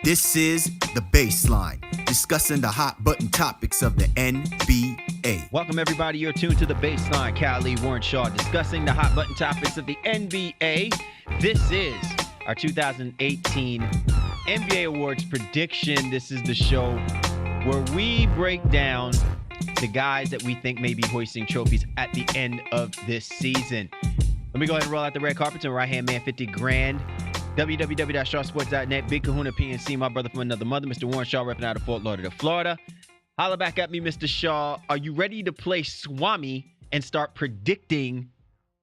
This is The Baseline, discussing the hot button topics of the NBA. Welcome, everybody. You're tuned to The Baseline. Cal Lee, Warren Shaw, discussing the hot button topics of the NBA. This is our 2018 NBA Awards prediction. This is the show where we break down the guys that we think may be hoisting trophies at the end of this season. Let me go ahead and roll out the red carpet to right-hand man, 50 grand. www.shawsports.net, Big Kahuna PNC, my brother from another mother, Mr. Warren Shaw, repping out of Fort Lauderdale, Florida. Holla back at me, Mr. Shaw. Are you ready to play Swami and start predicting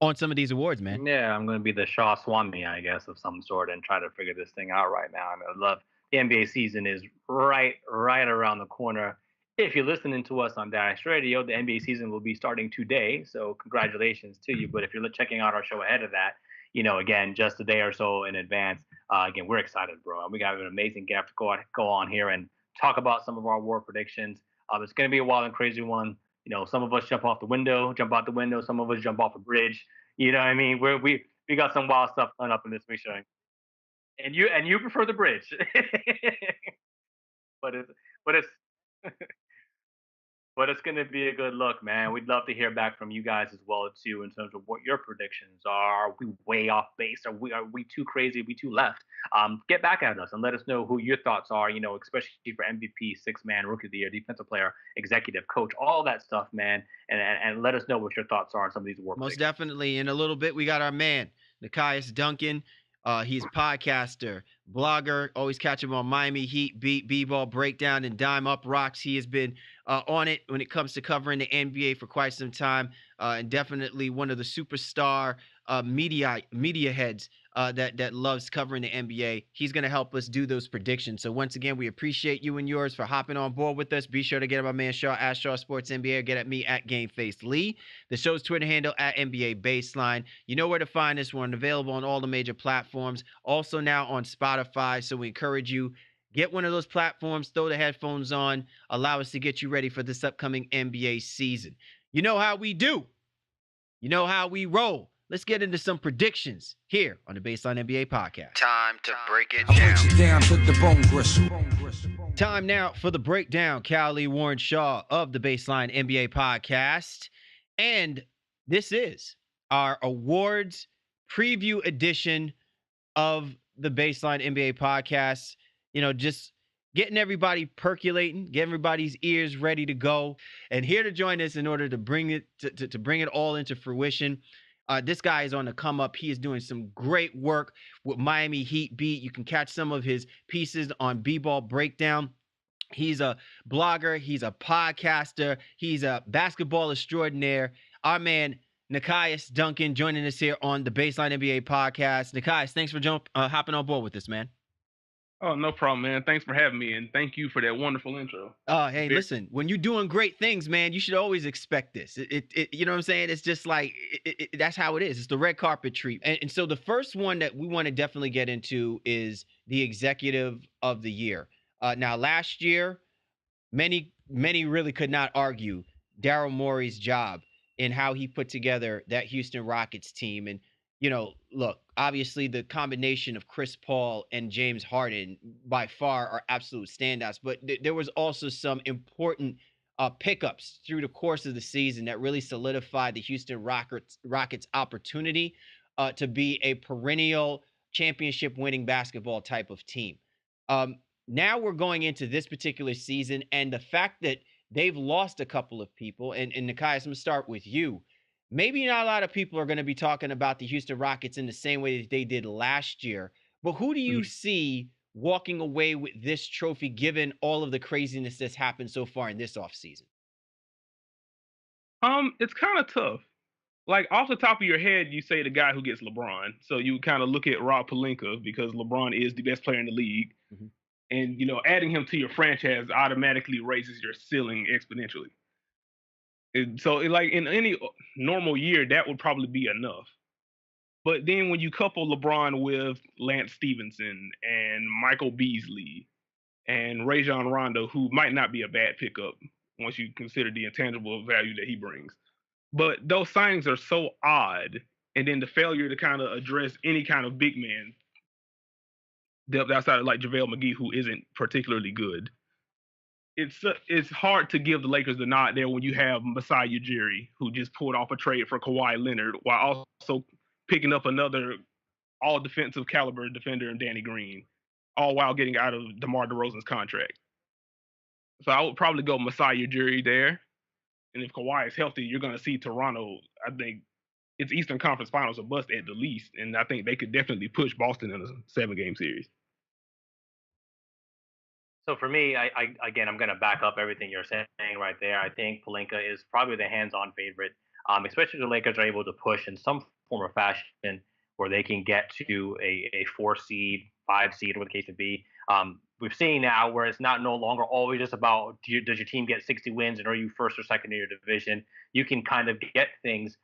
on some of these awards, man? Yeah, I'm going to be the Shaw Swami, I guess, of some sort and try to figure this thing out right now. And I love the NBA season is right around the corner. If you're listening to us on Dash Radio, the NBA season will be starting today. So congratulations to you. But if you're checking out our show ahead of that, again, just a day or so in advance, again, we're excited, bro. We got an amazing guest to go on here and talk about some of our award predictions. It's going to be a wild and crazy one. Some of us jump out the window. Some of us jump off a bridge. You know what I mean? We got some wild stuff coming up in this week's show. And you prefer the bridge. but it's But it's going to be a good look, man. We'd love to hear back from you guys as well, too, in terms of what your predictions are. Are we way off base? Are we too crazy? Are we too left? Get back at us and let us know who your thoughts are, especially for MVP, six-man, Rookie of the Year, Defensive Player, Executive Coach, all that stuff, man. And let us know what your thoughts are on some of these awards. Most definitely. In a little bit, we got our man, Nikias Duncan. He's a podcaster, blogger. Always catch him on Miami Heat, Beat, B-Ball Breakdown, and Dime Up Rocks. He has been on it when it comes to covering the NBA for quite some time, and definitely one of the superstar media heads that loves covering the NBA. He's going to help us do those predictions. So once again, we appreciate you and yours for hopping on board with us. Be sure to get at my man Shaw at Shaw Sports NBA, or get at me at GameFace Lee. The show's Twitter handle at NBA Baseline. You know where to find us. We're available on all the major platforms. Also now on Spotify. So we encourage you, get one of those platforms, throw the headphones on, allow us to get you ready for this upcoming NBA season. You know how we do. You know how we roll. Let's get into some predictions here on the Baseline NBA podcast. Time to break it down. Put the bone gristle. Time now for the breakdown. Cal Lee, Warren Shaw of the Baseline NBA podcast. And this is our awards preview edition of the Baseline NBA podcast. Just getting everybody percolating, getting everybody's ears ready to go. And here to join us in order to bring it to bring it all into fruition. This guy is on the come up. He is doing some great work with Miami Heat Beat. You can catch some of his pieces on B-Ball Breakdown. He's a blogger. He's a podcaster. He's a basketball extraordinaire. Our man, Nikias Duncan, joining us here on the Baseline NBA podcast. Nikias, thanks for hopping on board with us, man. Oh, no problem, man. Thanks for having me, and thank you for that wonderful intro. Hey, listen, when you're doing great things, man, you should always expect this. You know what I'm saying? It's just like, that's how it is. It's the red carpet treatment. And so the first one that we want to definitely get into is the Executive of the Year. Now, last year, many really could not argue Daryl Morey's job in how he put together that Houston Rockets team. And, look, obviously the combination of Chris Paul and James Harden by far are absolute standouts. But there was also some important pickups through the course of the season that really solidified the Houston Rockets' opportunity to be a perennial championship winning basketball type of team. Now we're going into this particular season, and the fact that they've lost a couple of people, and Nikias, I'm going to start with you. Maybe not a lot of people are going to be talking about the Houston Rockets in the same way that they did last year, but who do you see walking away with this trophy given all of the craziness that's happened so far in this offseason? It's kind of tough. Like, off the top of your head, you say the guy who gets LeBron. So you kind of look at Rob Pelinka because LeBron is the best player in the league. Mm-hmm. And, adding him to your franchise automatically raises your ceiling exponentially. So, in any normal year, that would probably be enough. But then when you couple LeBron with Lance Stevenson and Michael Beasley and Rajon Rondo, who might not be a bad pickup once you consider the intangible value that he brings. But those signings are so odd. And then the failure to kind of address any kind of big man depth outside of like JaVale McGee, who isn't particularly good. It's hard to give the Lakers the nod there when you have Masai Ujiri, who just pulled off a trade for Kawhi Leonard, while also picking up another all defensive caliber defender in Danny Green, all while getting out of DeMar DeRozan's contract. So I would probably go Masai Ujiri there. And if Kawhi is healthy, you're going to see Toronto. I think it's Eastern Conference Finals or bust at the least, and I think they could definitely push Boston in a 7-game series. So for me, again, I'm going to back up everything you're saying right there. I think Pelinka is probably the hands-on favorite, especially if the Lakers are able to push in some form or fashion where they can get to a 4 seed, 5 seed, whatever the case may be. We've seen now where it's no longer always just about does your team get 60 wins and are you first or second in your division. You can kind of get things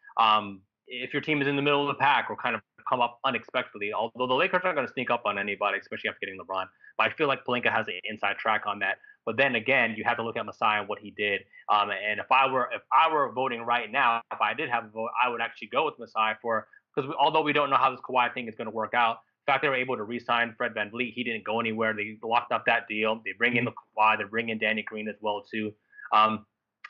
if your team is in the middle of the pack or kind of come up unexpectedly. Although the Lakers aren't going to sneak up on anybody, especially after getting LeBron. But I feel like Pelinka has an inside track on that. But then again, you have to look at Masai and what he did. And if I were voting right now, if I did have a vote, I would actually go with Masai because although we don't know how this Kawhi thing is going to work out, the fact they were able to re-sign Fred VanVleet, he didn't go anywhere. They locked up that deal. They bring in the Kawhi. They bring in Danny Green as well too.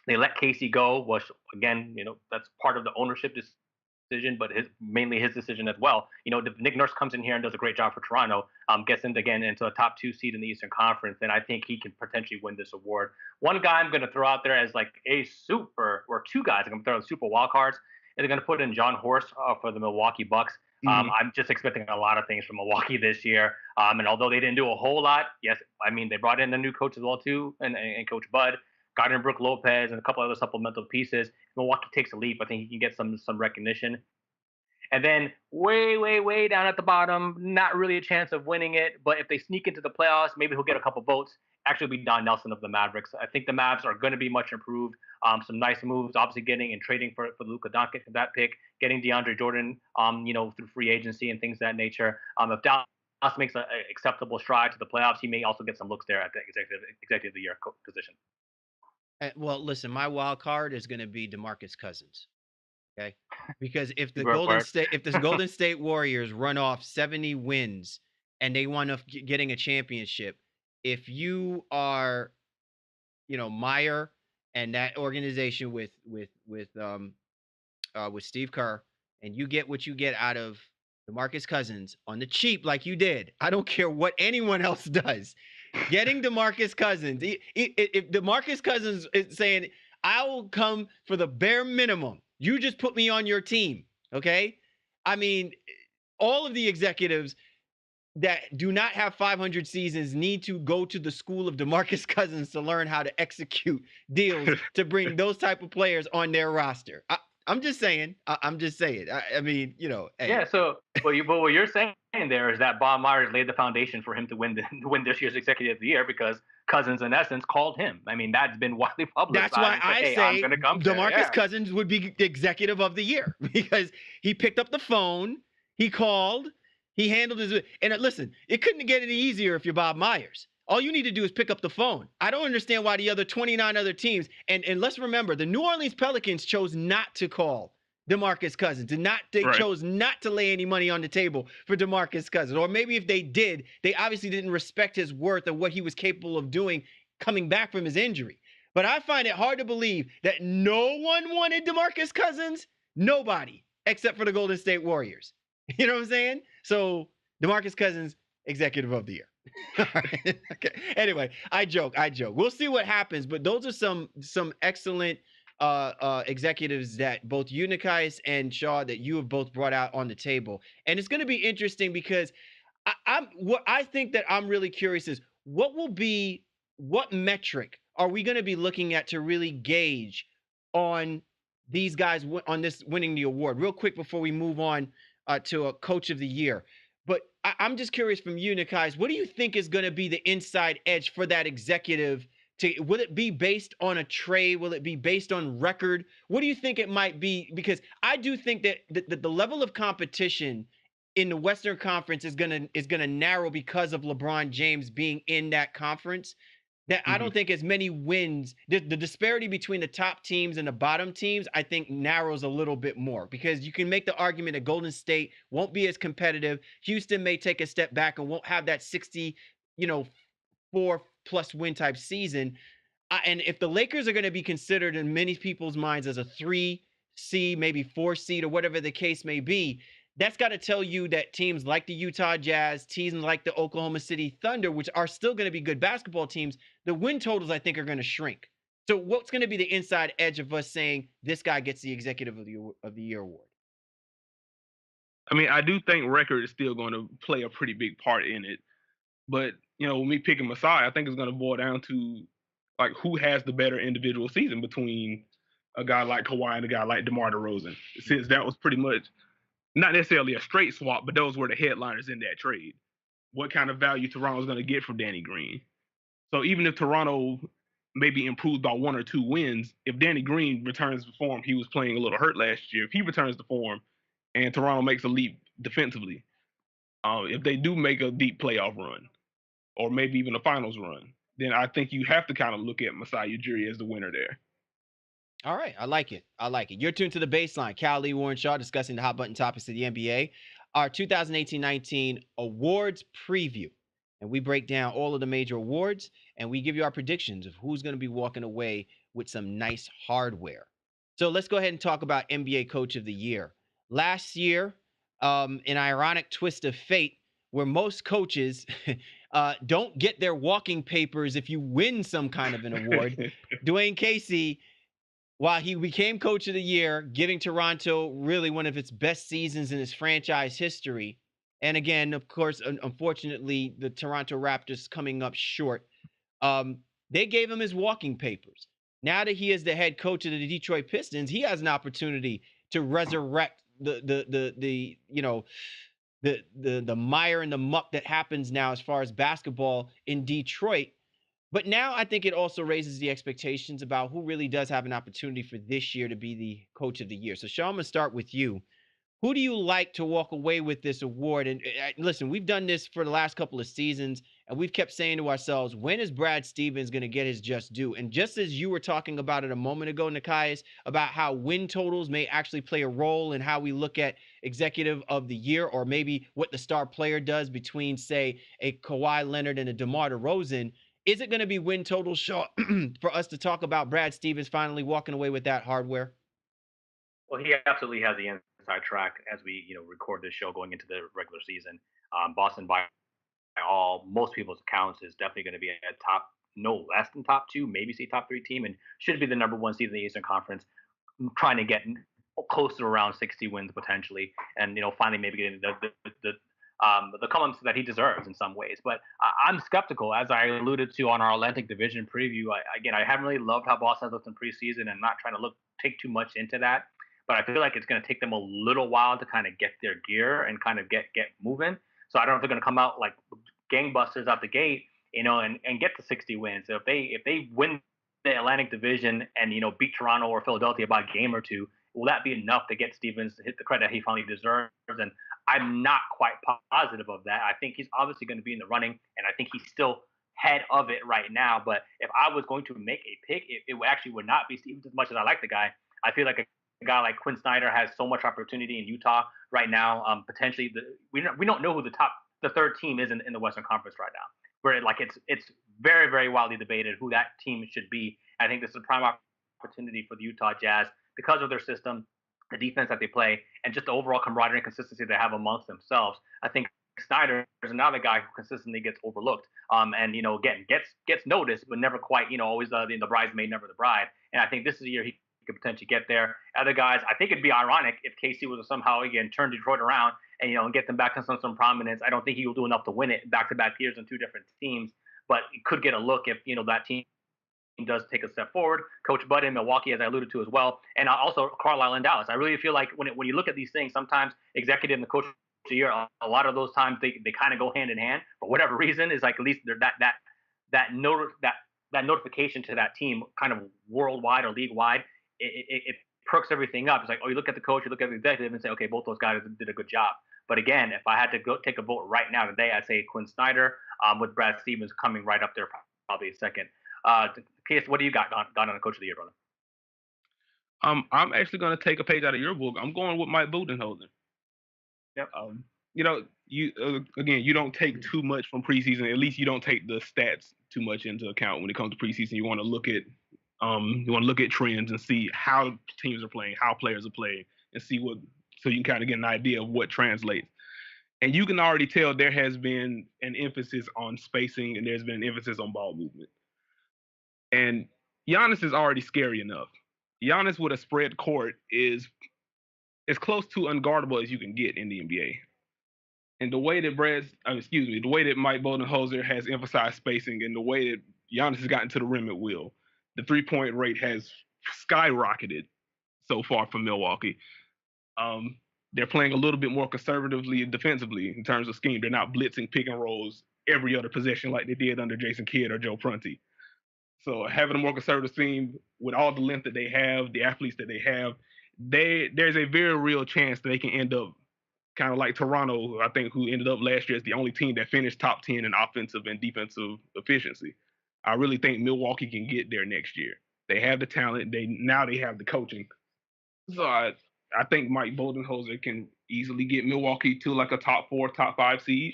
They let Casey go, which again, that's part of the ownership decision, but mainly his decision as well. Nick Nurse comes in here and does a great job for Toronto, gets into a top 2 seed in the Eastern Conference, and I think he can potentially win this award. One guy I'm going to throw out there as like a super, or 2 guys I'm going to throw out super wild cards, and they're going to put in John Horst for the Milwaukee Bucks. I'm just expecting a lot of things from Milwaukee this year. And although they didn't do a whole lot, yes, I mean, they brought in a new coach as well too, and Coach Bud, got in Brook Lopez and a couple other supplemental pieces. If Milwaukee takes a leap, I think he can get some recognition. And then way, way, way down at the bottom, not really a chance of winning it. But if they sneak into the playoffs, maybe he'll get a couple votes. Actually, be Don Nelson of the Mavericks. I think the Mavs are going to be much improved. Some nice moves, obviously getting and trading for Luka Doncic for that pick, getting DeAndre Jordan, through free agency and things of that nature. If Dallas makes an acceptable stride to the playoffs, he may also get some looks there at the executive of the year position. Well, listen, my wild card is going to be DeMarcus Cousins. Okay, because if the Golden State Warriors run off 70 wins and they wind up getting a championship, if you are, Meyer and that organization with Steve Kerr, and you get what you get out of DeMarcus Cousins on the cheap, like you did, I don't care what anyone else does. Getting DeMarcus Cousins, if DeMarcus Cousins is saying, I will come for the bare minimum, you just put me on your team, okay? I mean, all of the executives that do not have 500 seasons need to go to the school of DeMarcus Cousins to learn how to execute deals to bring those type of players on their roster. I'm just saying. I mean, Hey. Yeah. So, but what you're saying there is that Bob Myers laid the foundation for him to win this year's Executive of the Year because Cousins, in essence, called him. I mean, that's been widely publicized. That's why I say DeMarcus Cousins would be the Executive of the Year because he picked up the phone, he called, he handled his. And listen, it couldn't get any easier if you're Bob Myers. All you need to do is pick up the phone. I don't understand why the other 29 other teams, and let's remember, the New Orleans Pelicans chose not to call DeMarcus Cousins. They chose not to lay any money on the table for DeMarcus Cousins. Or maybe if they did, they obviously didn't respect his worth and what he was capable of doing coming back from his injury. But I find it hard to believe that no one wanted DeMarcus Cousins. Nobody, except for the Golden State Warriors. You know what I'm saying? So DeMarcus Cousins, Executive of the Year. All right. Okay. Anyway, I joke. We'll see what happens, but those are some excellent executives that both Unikais and Shaw that you have both brought out on the table. And it's going to be interesting because what I think that I'm really curious is what metric are we going to be looking at to really gauge on these guys on this winning the award? Real quick before we move on to a Coach of the Year. But I'm just curious from you, Nikais, what do you think is going to be the inside edge for that executive? Will it be based on a trade? Will it be based on record? What do you think it might be? Because I do think that the level of competition in the Western Conference is gonna narrow because of LeBron James being in that conference. that I don't think as many wins, the disparity between the top teams and the bottom teams, I think narrows a little bit more, because you can make the argument that Golden State won't be as competitive. Houston may take a step back and won't have that 60, 4+ win type season. And if the Lakers are going to be considered in many people's minds as a 3 seed, maybe 4 seed, or whatever the case may be, that's got to tell you that teams like the Utah Jazz, teams like the Oklahoma City Thunder, which are still going to be good basketball teams, the win totals, I think, are going to shrink. So what's going to be the inside edge of us saying this guy gets the Executive of the Year award? I mean, I do think record is still going to play a pretty big part in it. But, me picking Masai, I think it's going to boil down to, like, who has the better individual season between a guy like Kawhi and a guy like DeMar DeRozan, since that was pretty much not necessarily a straight swap, but those were the headliners in that trade. What kind of value Toronto's going to get from Danny Green? So even if Toronto maybe improved by 1 or 2 wins, if Danny Green returns to form, he was playing a little hurt last year. If he returns to form and Toronto makes a leap defensively, if they do make a deep playoff run, or maybe even a finals run, then I think you have to kind of look at Masai Ujiri as the winner there. All right. I like it. You're tuned to The Baseline. Cal Lee, Warren Shaw, discussing the hot button topics of the NBA. Our 2018-19 awards preview. And we break down all of the major awards, and we give you our predictions of who's going to be walking away with some nice hardware. So let's go ahead and talk about NBA Coach of the Year. Last year, an ironic twist of fate, where most coaches don't get their walking papers if you win some kind of an award. Dwayne Casey, while he became Coach of the Year, giving Toronto really one of its best seasons in its franchise history. And again, of course, unfortunately, the Toronto Raptors coming up short. They gave him his walking papers. Now that he is the head coach of the Detroit Pistons, he has an opportunity to resurrect the mire and the muck that happens now as far as basketball in Detroit. But now I think it also raises the expectations about who really does have an opportunity for this year to be the Coach of the Year. So, Sean, I'm going to start with you. Who do you like to walk away with this award? And listen, we've done this for the last couple of seasons, and we've kept saying to ourselves, when is Brad Stevens going to get his just due? And just as you were talking about it a moment ago, Nikias, about how win totals may actually play a role in how we look at Executive of the Year, or maybe what the star player does between, say, a Kawhi Leonard and a DeMar DeRozan, is it going to be win total short for us to talk about Brad Stevens finally walking away with that hardware? Well, he absolutely has the inside track as we, record this show going into the regular season. Boston, by most people's accounts, is definitely going to be a top, no less than top 2, maybe say top 3 team, and should be the number 1 seed in the Eastern Conference, trying to get close to around 60 wins potentially, and finally maybe getting the columns that he deserves in some ways. But I'm skeptical, as I alluded to on our Atlantic Division preview. I haven't really loved how Boston has looked in preseason, and not trying to take too much into that. But I feel like it's going to take them a little while to kind of get their gear and kind of get moving. So I don't know if they're going to come out like gangbusters out the gate, and get to 60 wins. So if they win the Atlantic Division and beat Toronto or Philadelphia by a game or 2, will that be enough to get Stevens to hit the credit he finally deserves? And I'm not quite positive of that. I think he's obviously going to be in the running, and I think he's still head of it right now. But if I was going to make a pick, it actually would not be Stevens. As much as I like the guy, I feel like a guy like Quinn Snyder has so much opportunity in Utah right now. Potentially, we don't know who the third team is in the Western Conference right now. Where it's very, very widely debated who that team should be. I think this is a prime opportunity for the Utah Jazz because of their system, the defense that they play, and just the overall camaraderie and consistency they have amongst themselves. I think Snyder is another guy who consistently gets overlooked, and gets noticed, but never quite, always the bridesmaid, never the bride. And I think this is a year he could potentially get there. Other guys, I think it'd be ironic if Casey was to somehow again turn Detroit around and get them back in some prominence. I don't think he will do enough to win it back-to-back years on 2 different teams, but he could get a look if that team does take a step forward. Coach Bud in Milwaukee, as I alluded to as well, and also Carlisle in Dallas. I really feel like when you look at these things, sometimes executive and the coach of the year, a lot of those times they kind of go hand in hand for whatever reason. Is like at least that notification to that team, kind of worldwide or league wide, it perks everything up. It's like, oh, you look at the coach, you look at the executive, and say, okay, both those guys did a good job. But again, if I had to go take a vote right now today, I'd say Quinn Snyder, with Brad Stevens coming right up there, probably a second. Case, what do you got on the coach of the year, brother? I'm actually going to take a page out of your book. I'm going with Mike Budenholzer. Yep. You know, you again, you don't take too much from preseason. At least you don't take the stats too much into account when it comes to preseason. You want to look at trends and see how teams are playing, how players are playing, and see what, so you can kind of get an idea of what translates. And you can already tell there has been an emphasis on spacing and there's been an emphasis on ball movement. And Giannis is already scary enough. Giannis with a spread court is as close to unguardable as you can get in the NBA. And the way that the way that Mike Budenholzer has emphasized spacing and the way that Giannis has gotten to the rim at will, the 3-point rate has skyrocketed so far from Milwaukee. They're playing a little bit more conservatively defensively in terms of scheme. They're not blitzing pick and rolls every other possession like they did under Jason Kidd or Joe Prunty. So having a more conservative scheme with all the length that they have, the athletes that they have, there's a very real chance that they can end up kind of like Toronto, I think, who ended up last year as the only team that finished top 10 in offensive and defensive efficiency. I really think Milwaukee can get there next year. They have the talent. They have the coaching. So I think Mike Budenholzer can easily get Milwaukee to like a top 4, top 5 seed,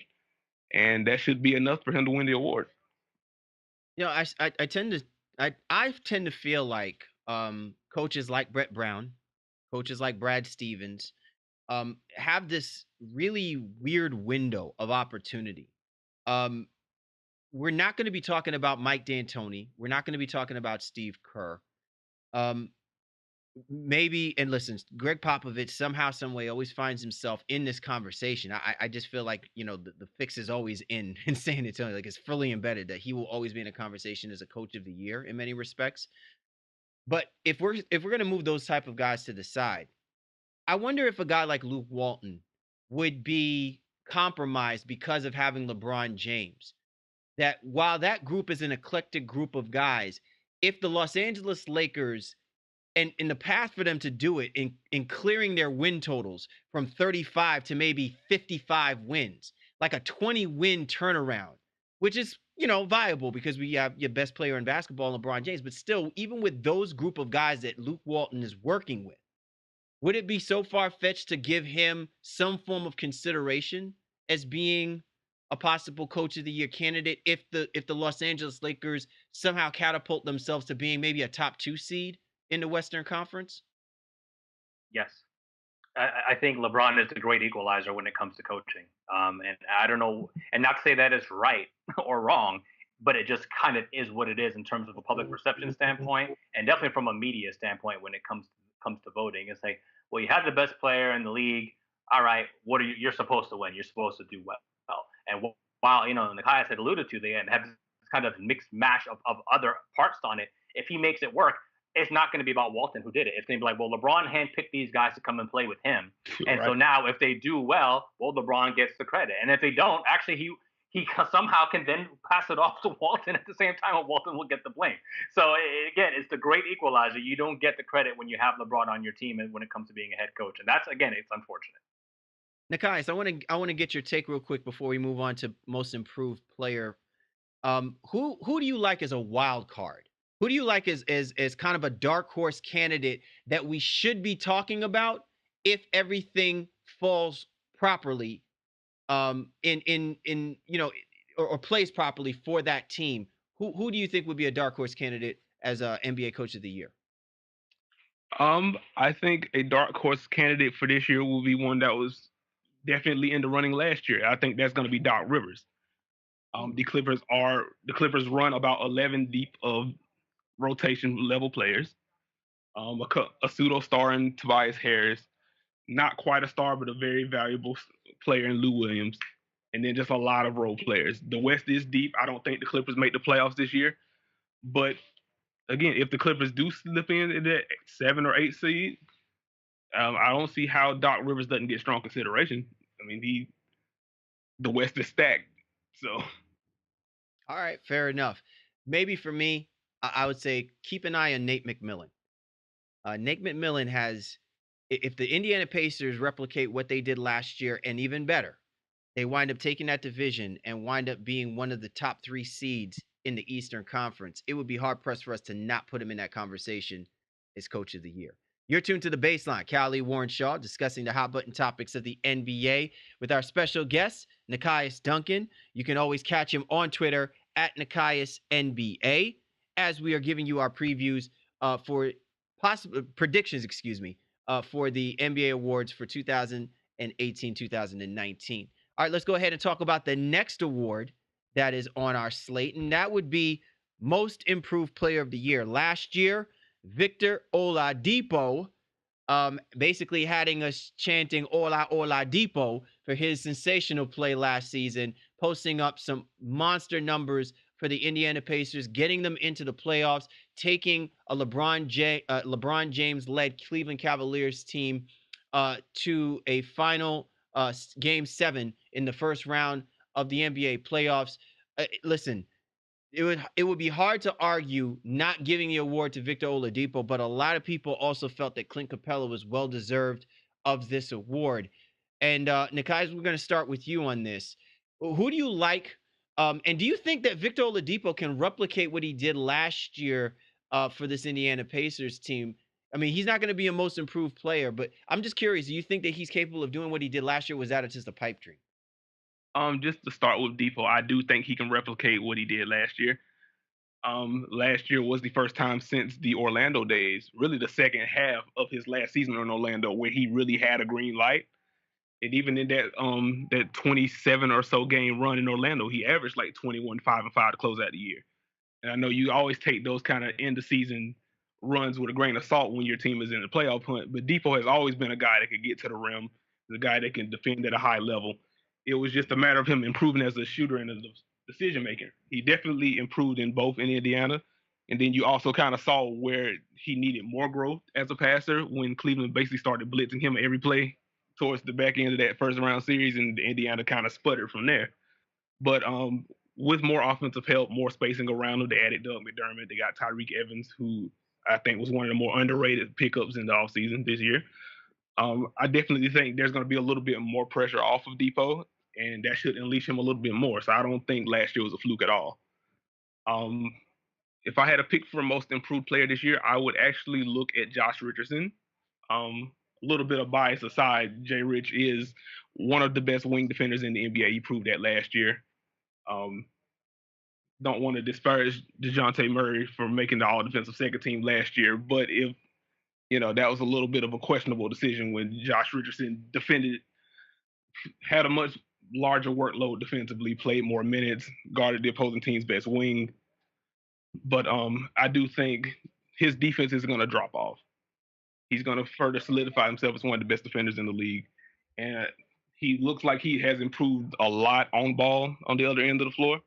and that should be enough for him to win the award. You know, I tend to feel like coaches like Brett Brown, coaches like Brad Stevens, have this really weird window of opportunity. We're not going to be talking about Mike D'Antoni. We're not going to be talking about Steve Kerr. Maybe, and listen, Greg Popovich somehow, some way, always finds himself in this conversation. I just feel like, you know, the fix is always in San Antonio. Like, it's fully embedded that he will always be in a conversation as a coach of the year in many respects. But if we're going to move those type of guys to the side, I wonder if a guy like Luke Walton would be compromised because of having LeBron James. That while that group is an eclectic group of guys, if the Los Angeles Lakers, and in the path for them to do it in clearing their win totals from 35 to maybe 55 wins, like a 20-win turnaround, which is, you know, viable because we have your best player in basketball, LeBron James. But still, even with those group of guys that Luke Walton is working with, would it be so far-fetched to give him some form of consideration as being a possible coach of the year candidate if the Los Angeles Lakers somehow catapult themselves to being maybe a top 2 seed in the Western Conference? Yes. I think LeBron is a great equalizer when it comes to coaching. And I don't know, and not to say that is right or wrong, but it just kind of is what it is in terms of a public perception standpoint, and definitely from a media standpoint when it comes to voting. It's like, well, you have the best player in the league. All right, what are you? You're supposed to win. You're supposed to do well. And while, you know, Nikias had alluded to, they have this kind of mixed mash of other parts on it. If he makes it work, it's not going to be about Walton who did it. It's going to be like, well, LeBron handpicked these guys to come and play with him. And so now if they do well, well, LeBron gets the credit. And if they don't, actually he somehow can then pass it off to Walton at the same time, and Walton will get the blame. So again, it's the great equalizer. You don't get the credit when you have LeBron on your team and when it comes to being a head coach. And that's, again, it's unfortunate. Nikias, I want to get your take real quick before we move on to most improved player. Who do you like as a wild card? Who do you like as kind of a dark horse candidate that we should be talking about if everything falls properly, in you know, or plays properly for that team? Who do you think would be a dark horse candidate as a NBA Coach of the Year? I think a dark horse candidate for this year will be one that was definitely in the running last year. I think that's going to be Doc Rivers. The Clippers run about 11 deep of rotation level players. A pseudo star in Tobias Harris, not quite a star, but a very valuable player in Lou Williams, and then just a lot of role players. The West is deep. I don't think the Clippers make the playoffs this year, but again, if the Clippers do slip in that 7 or 8 seed, I don't see how Doc Rivers doesn't get strong consideration. I mean, the West is stacked, so. All right, fair enough. Maybe for me, I would say keep an eye on Nate McMillan. Nate McMillan has, if the Indiana Pacers replicate what they did last year and even better, they wind up taking that division and wind up being one of the top 3 seeds in the Eastern Conference, it would be hard pressed for us to not put him in that conversation as Coach of the Year. You're tuned to The Baseline. Callie Warren Shaw discussing the hot button topics of the NBA with our special guest, Nekias Duncan. You can always catch him on Twitter at NekiasNBA as we are giving you our previews for possible predictions, for the NBA awards for 2018-2019. All right, let's go ahead and talk about the next award that is on our slate, and that would be Most Improved Player of the Year. Last year, Victor Oladipo, basically having us chanting "Ola Oladipo" for his sensational play last season, posting up some monster numbers for the Indiana Pacers, getting them into the playoffs, taking a LeBron James-led Cleveland Cavaliers team to a final Game 7 in the first round of the NBA playoffs. Listen, it would be hard to argue not giving the award to Victor Oladipo, but a lot of people also felt that Clint Capella was well deserved of this award. And Nekias, we're going to start with you on this. Who do you like? And do you think that Victor Oladipo can replicate what he did last year for this Indiana Pacers team? I mean, he's not going to be a most improved player, but I'm just curious. Do you think that he's capable of doing what he did last year? Was that just a pipe dream? Just to start with Depot, I do think he can replicate what he did last year. Last year was the first time since the Orlando days, really the second half of his last season in Orlando, where he really had a green light. And even in that 27 or so game run in Orlando, he averaged like 21, 5, and 5 to close out the year. And I know you always take those kind of end of season runs with a grain of salt when your team is in the playoff hunt. But Depot has always been a guy that could get to the rim, the guy that can defend at a high level. It was just a matter of him improving as a shooter and a decision maker. He definitely improved in both in Indiana. And then you also kind of saw where he needed more growth as a passer when Cleveland basically started blitzing him every play towards the back end of that first round series, and Indiana kind of sputtered from there. But with more offensive help, more spacing around them, they added Doug McDermott. They got Tyreek Evans, who I think was one of the more underrated pickups in the offseason this year. I definitely think there's going to be a little bit more pressure off of Depot, and that should unleash him a little bit more. So I don't think last year was a fluke at all. If I had a pick for most improved player this year, I would actually look at Josh Richardson. A little bit of bias aside, Jay Rich is one of the best wing defenders in the NBA. He proved that last year. Don't want to disparage DeJounte Murray for making the all-defensive second team last year, but if that was a little bit of a questionable decision when Josh Richardson had a much larger workload defensively, played more minutes, guarded the opposing team's best wing. But I do think his defense is going to drop off. He's going to further solidify himself as one of the best defenders in the league. And he looks like he has improved a lot on ball on the other end of the floor.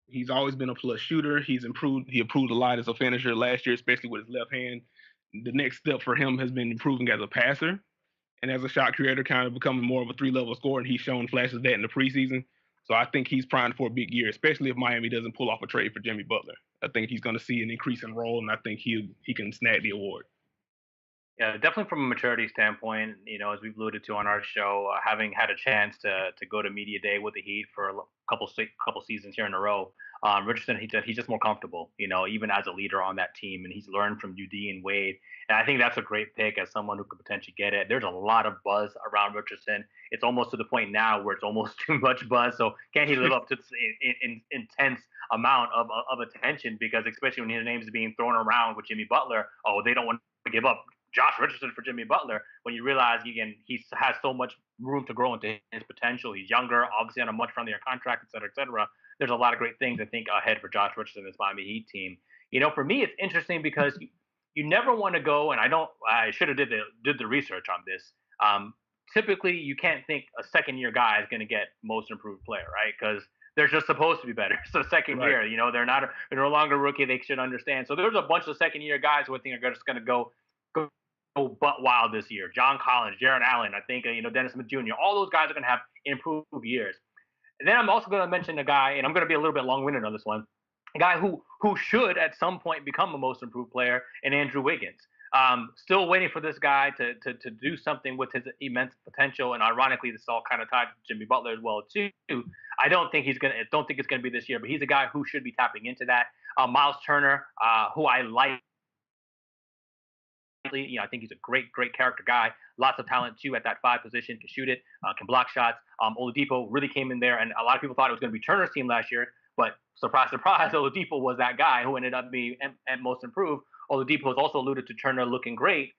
He's always been a plus shooter. He improved a lot as a finisher last year, especially with his left hand. The next step for him has been improving as a passer and as a shot creator, kind of becoming more of a three-level scorer, and he's shown flashes of that in the preseason. So I think he's primed for a big year, especially if Miami doesn't pull off a trade for Jimmy Butler. I think he's going to see an increase in role, and I think he can snag the award. Yeah, definitely from a maturity standpoint, as we've alluded to on our show, having had a chance to go to media day with the Heat for a couple seasons here in a row, Richardson he's just more comfortable, even as a leader on that team, and he's learned from UD and Wade, and I think that's a great pick as someone who could potentially get it. There's a lot of buzz around Richardson. It's almost to the point now where it's almost too much buzz. So can he live up to this intense amount of attention? Because especially when his name is being thrown around with Jimmy Butler, they don't want to give up Josh Richardson for Jimmy Butler, when you realize, again, he has so much room to grow into his potential. He's younger, obviously on a much friendlier contract, et cetera, et cetera. There's a lot of great things, I think, ahead for Josh Richardson and this Miami Heat team. For me, it's interesting because you never want to go, and I should have did the research on this. Typically, you can't think a second-year guy is going to get most improved player, right? Because they're just supposed to be better. So second year, they're no longer rookie. They should understand. So there's a bunch of second-year guys who I think are just going to go butt wild this year. John Collins, Jaron Allen, I think, Dennis Smith Jr., all those guys are going to have improved years. And then I'm also going to mention a guy, and I'm going to be a little bit long-winded on this one, a guy who should at some point become a most improved player, and Andrew Wiggins. Still waiting for this guy to do something with his immense potential, and ironically, this all kind of tied to Jimmy Butler as well, too. I don't think it's gonna be this year, but he's a guy who should be tapping into that. Miles Turner, who I like. I think he's a great character guy. Lots of talent too at that 5 position. Can shoot it, can block shots. Oladipo really came in there, and a lot of people thought it was going to be Turner's team last year. But surprise, surprise, Oladipo was that guy who ended up being at most improved. Oladipo has also alluded to Turner looking great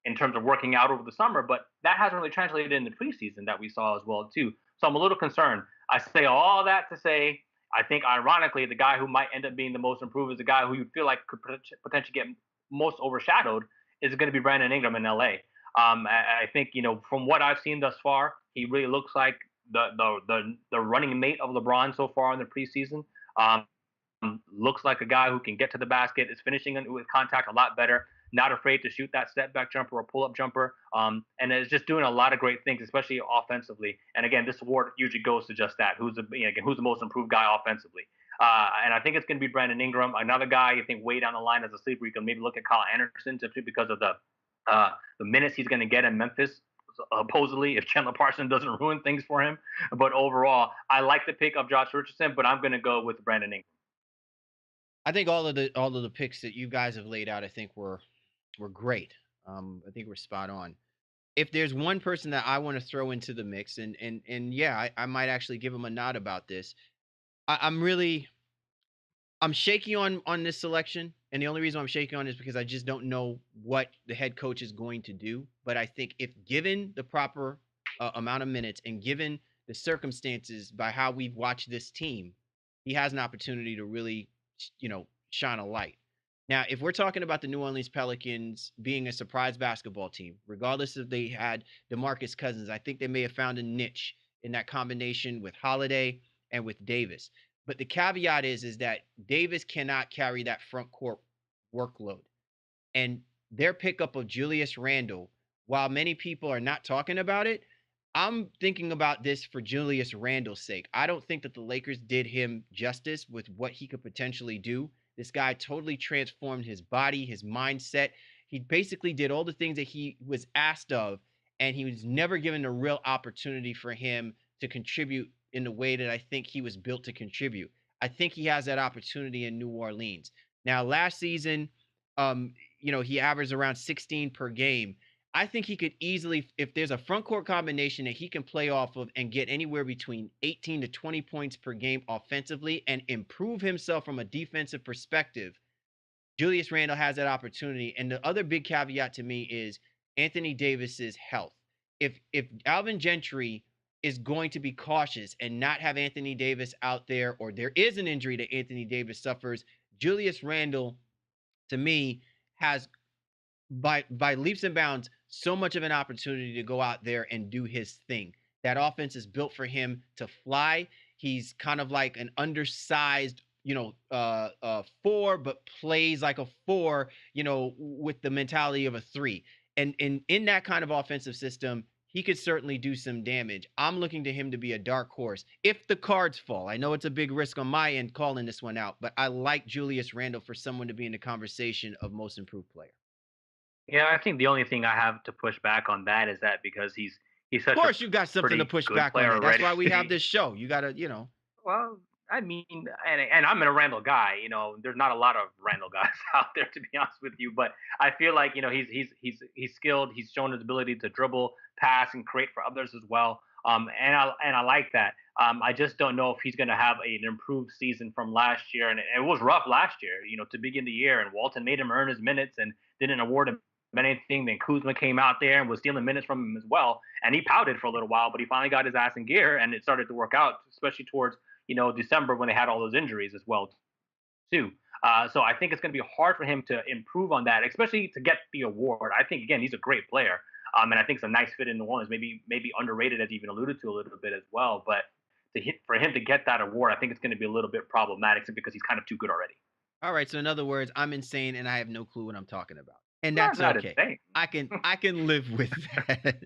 in terms of working out over the summer, but that hasn't really translated in the preseason that we saw as well too. So I'm a little concerned. I say all that to say, I think ironically the guy who might end up being the most improved is the guy who you feel like could potentially get most overshadowed is going to be Brandon Ingram in LA. I think from what I've seen thus far, he really looks like the running mate of LeBron so far in the preseason. Looks like a guy who can get to the basket, is finishing with contact a lot better, not afraid to shoot that step back jumper or pull up jumper, and is just doing a lot of great things, especially offensively. And again, this award usually goes to just that: who's the most improved guy offensively. And I think it's going to be Brandon Ingram. Another guy you think way down the line as a sleeper, you can maybe look at Kyle Anderson simply because of the minutes he's going to get in Memphis, supposedly, if Chandler Parsons doesn't ruin things for him. But overall, I like the pick of Josh Richardson, but I'm going to go with Brandon Ingram. I think all of the picks that you guys have laid out, I think were great. I think we're spot on. If there's one person that I want to throw into the mix, and yeah, I might actually give him a nod about this. I'm shaky on this selection, and the only reason I'm shaky on it is because I just don't know what the head coach is going to do. But I think if given the proper amount of minutes and given the circumstances by how we've watched this team, he has an opportunity to really, shine a light. Now, if we're talking about the New Orleans Pelicans being a surprise basketball team, regardless if they had DeMarcus Cousins, I think they may have found a niche in that combination with Holiday and with Davis. But the caveat is that Davis cannot carry that front court workload. And their pickup of Julius Randle, while many people are not talking about it, I'm thinking about this for Julius Randle's sake. I don't think that the Lakers did him justice with what he could potentially do. This guy totally transformed his body, his mindset. He basically did all the things that he was asked of, and he was never given a real opportunity for him to contribute in the way that I think he was built to contribute. I think he has that opportunity in New Orleans. Now, last season, he averaged around 16 per game. I think he could easily, if there's a front court combination that he can play off of and get anywhere between 18 to 20 points per game offensively and improve himself from a defensive perspective, Julius Randle has that opportunity. And the other big caveat to me is Anthony Davis's health. If Alvin Gentry is going to be cautious and not have Anthony Davis out there, or there is an injury that Anthony Davis suffers, Julius Randle, to me, has by leaps and bounds so much of an opportunity to go out there and do his thing. That offense is built for him to fly. He's kind of like an undersized, 4, but plays like a 4, with the mentality of a 3. And in that kind of offensive system, he could certainly do some damage. I'm looking to him to be a dark horse if the cards fall. I know it's a big risk on my end calling this one out, but I like Julius Randle for someone to be in the conversation of most improved player. Yeah, I think the only thing I have to push back on that is that because he's such Of course, you got something to push back on that. That's why we have this show. You got to. Well, I mean, and I'm a Randall guy. There's not a lot of Randall guys out there, to be honest with you. But I feel like he's skilled. He's shown his ability to dribble, pass, and create for others as well. And I like that. I just don't know if he's going to have an improved season from last year. And it was rough last year, to begin the year. And Walton made him earn his minutes and didn't award him anything. Then Kuzma came out there and was stealing minutes from him as well. And he pouted for a little while, but he finally got his ass in gear, and it started to work out, especially towards December when they had all those injuries as well too. So I think it's going to be hard for him to improve on that, especially to get the award. I think again he's a great player, and I think it's a nice fit in New Orleans. Maybe underrated, as you even alluded to a little bit as well. But for him to get that award, I think it's going to be a little bit problematic because he's kind of too good already. All right. So in other words, I'm insane and I have no clue what I'm talking about. And that's okay. Insane. I can live with that.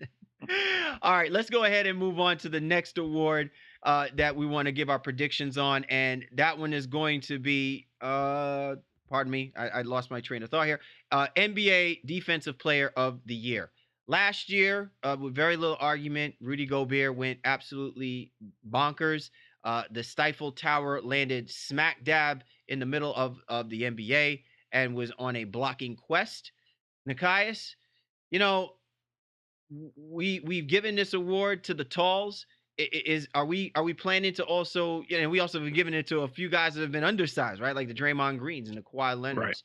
All right, let's go ahead and move on to the next award that we want to give our predictions on. And that one is going to be, pardon me, I lost my train of thought here. NBA Defensive Player of the Year. Last year, with very little argument, Rudy Gobert went absolutely bonkers. The Stifle Tower landed smack dab in the middle of the NBA and was on a blocking quest. Nikias, you know, we've given this award to the talls. Are we planning to also, we also been giving it to a few guys that have been undersized, right? Like the Draymond Greens and the Kawhi Leonards. Right.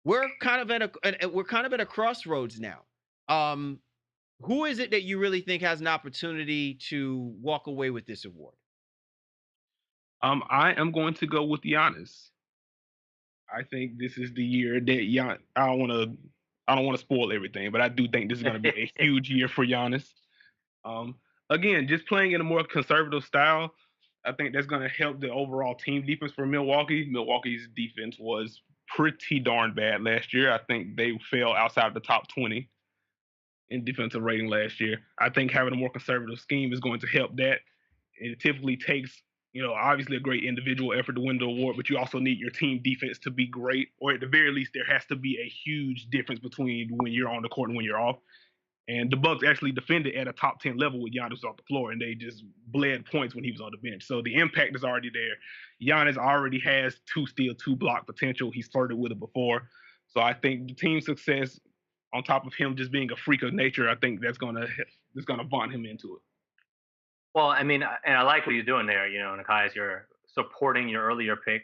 We're kind of at a crossroads now. Who is it that you really think has an opportunity to walk away with this award? I am going to go with Giannis. I think this is the year that Gian. I don't want to spoil everything, but I do think this is going to be a huge year for Giannis. Again, just playing in a more conservative style, I think that's going to help the overall team defense for Milwaukee. Milwaukee's defense was pretty darn bad last year. I think they fell outside of the top 20 in defensive rating last year. I think having a more conservative scheme is going to help that. It typically takes, obviously a great individual effort to win the award, but you also need your team defense to be great, or at the very least, there has to be a huge difference between when you're on the court and when you're off. And the Bucks actually defended at a top 10 level with Giannis off the floor, and they just bled points when he was on the bench. So the impact is already there. Giannis already has 2 steal, 2 block potential. He's flirted with it before. So I think the team success, on top of him just being a freak of nature, I think that's gonna bond him into it. Well, I mean, and I like what he's doing there. Nikias, you're supporting your earlier pick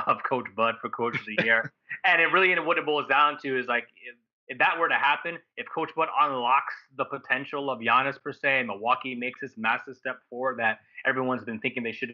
of Coach Bud for Coach of the Year. And what it boils down to is like, if that were to happen, if Coach Bud unlocks the potential of Giannis per se, and Milwaukee makes this massive step forward that everyone's been thinking they should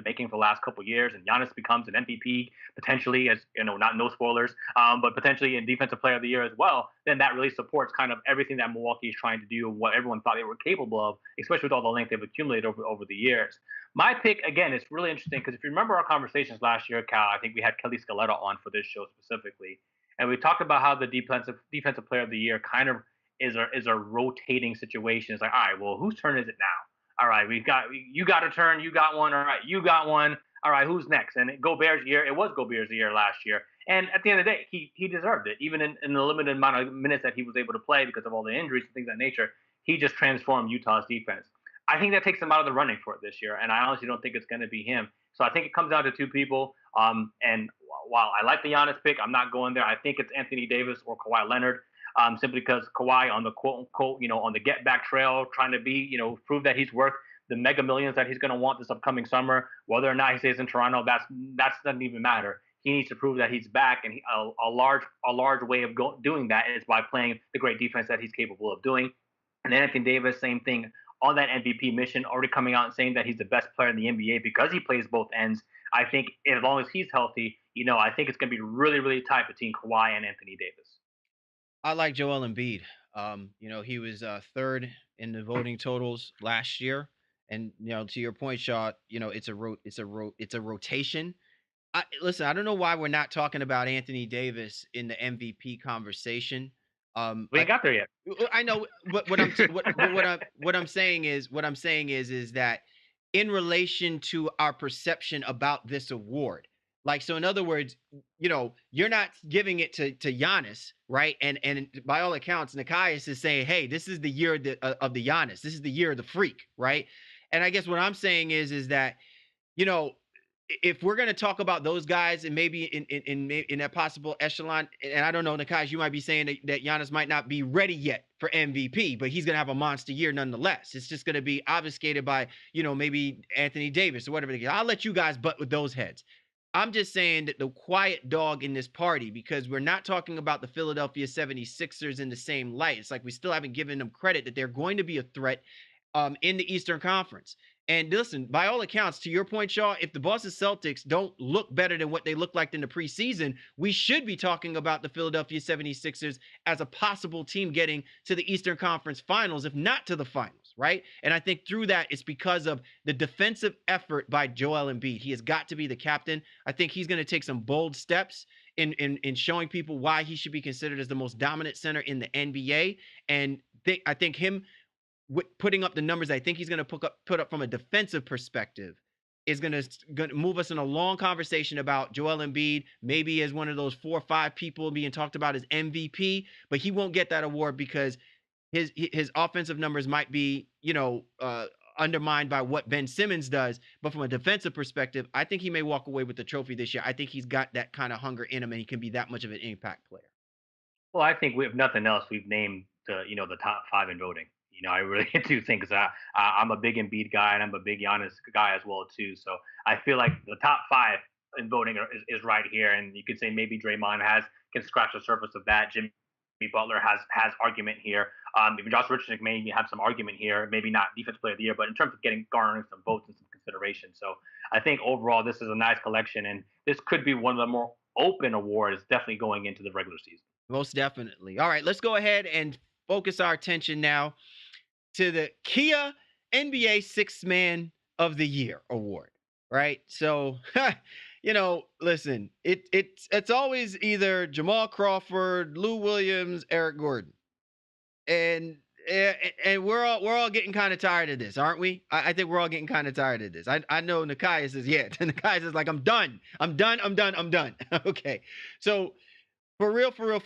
making for the last couple of years, and Giannis becomes an MVP potentially, as no spoilers, but potentially in Defensive Player of the Year as well, then that really supports kind of everything that Milwaukee is trying to do, what everyone thought they were capable of, especially with all the length they've accumulated over the years. My pick, again, is really interesting because if you remember our conversations last year, Cal, I think we had Kelly Scaletta on for this show specifically, and we talked about how the defensive Player of the Year kind of is a rotating situation. It's like, all right, well, whose turn is it now? All right, you got a turn, you got one. All right, you got one. All right, who's next? And Gobert's year, it was Gobert's year last year. And at the end of the day, he deserved it. Even in the limited amount of minutes that he was able to play because of all the injuries and things of that nature, he just transformed Utah's defense. I think that takes him out of the running for it this year, and I honestly don't think it's going to be him. So I think it comes down to 2 people. And while I like the Giannis pick, I'm not going there. I think it's Anthony Davis or Kawhi Leonard. Simply because Kawhi on the quote unquote, on the get back trail, trying to be, prove that he's worth the mega millions that he's going to want this upcoming summer. Whether or not he stays in Toronto, that doesn't even matter. He needs to prove that he's back, and a large way of doing that is by playing the great defense that he's capable of doing. And Anthony Davis, same thing on that MVP mission, already coming out and saying that he's the best player in the NBA because he plays both ends. I think as long as he's healthy, I think it's going to be really, really tight between Kawhi and Anthony Davis. I like Joel Embiid. He was third in the voting totals last year, and to your point, Shaw, it's a rotation. Listen, I don't know why we're not talking about Anthony Davis in the MVP conversation. We ain't got there yet. I know, but what I'm saying is that in relation to our perception about this award. Like, so in other words, you're not giving it to Giannis, right? And by all accounts, Nikias is saying, hey, this is the year of the Giannis. This is the year of the freak, right? And I guess what I'm saying is that, if we're going to talk about those guys and maybe in that possible echelon, and I don't know, Nikias, you might be saying that Giannis might not be ready yet for MVP, but he's going to have a monster year nonetheless. It's just going to be obfuscated by, maybe Anthony Davis or whatever. I'll let you guys butt with those heads. I'm just saying that the quiet dog in this party, because we're not talking about the Philadelphia 76ers in the same light. It's like we still haven't given them credit that they're going to be a threat in the Eastern Conference. And listen, by all accounts, to your point, Shaw, if the Boston Celtics don't look better than what they look like in the preseason, we should be talking about the Philadelphia 76ers as a possible team getting to the Eastern Conference Finals, if not to the finals, right? And I think through that, it's because of the defensive effort by Joel Embiid. He has got to be the captain. I think he's going to take some bold steps in showing people why he should be considered as the most dominant center in the NBA. And I think him putting up the numbers I think he's going to put up from a defensive perspective is going to move us in a long conversation about Joel Embiid, maybe as one of those 4 or 5 people being talked about as MVP, but he won't get that award because his offensive numbers might be, undermined by what Ben Simmons does. But from a defensive perspective, I think he may walk away with the trophy this year. I think he's got that kind of hunger in him, and he can be that much of an impact player. Well, I think if nothing else, we've named the top five in voting. I really do think I'm a big Embiid guy and I'm a big Giannis guy as well too. So I feel like the top five in voting is right here, and you could say maybe Draymond can scratch the surface of that. Jimmy Butler has argument here. Even Josh Richardson may have some argument here. Maybe not defensive player of the year, but in terms of garnering some votes and some consideration. So I think overall this is a nice collection, and this could be one of the more open awards, definitely going into the regular season. Most definitely. All right, let's go ahead and focus our attention now to the Kia NBA Sixth Man of the Year award. Right. So, listen, it's always either Jamal Crawford, Lou Williams, Eric Gordon, and we're all getting kind of tired of this, aren't we? I think we're all getting kind of tired of this. I know Nekias is Nekias is like, I'm done. Okay, so. For real, Fred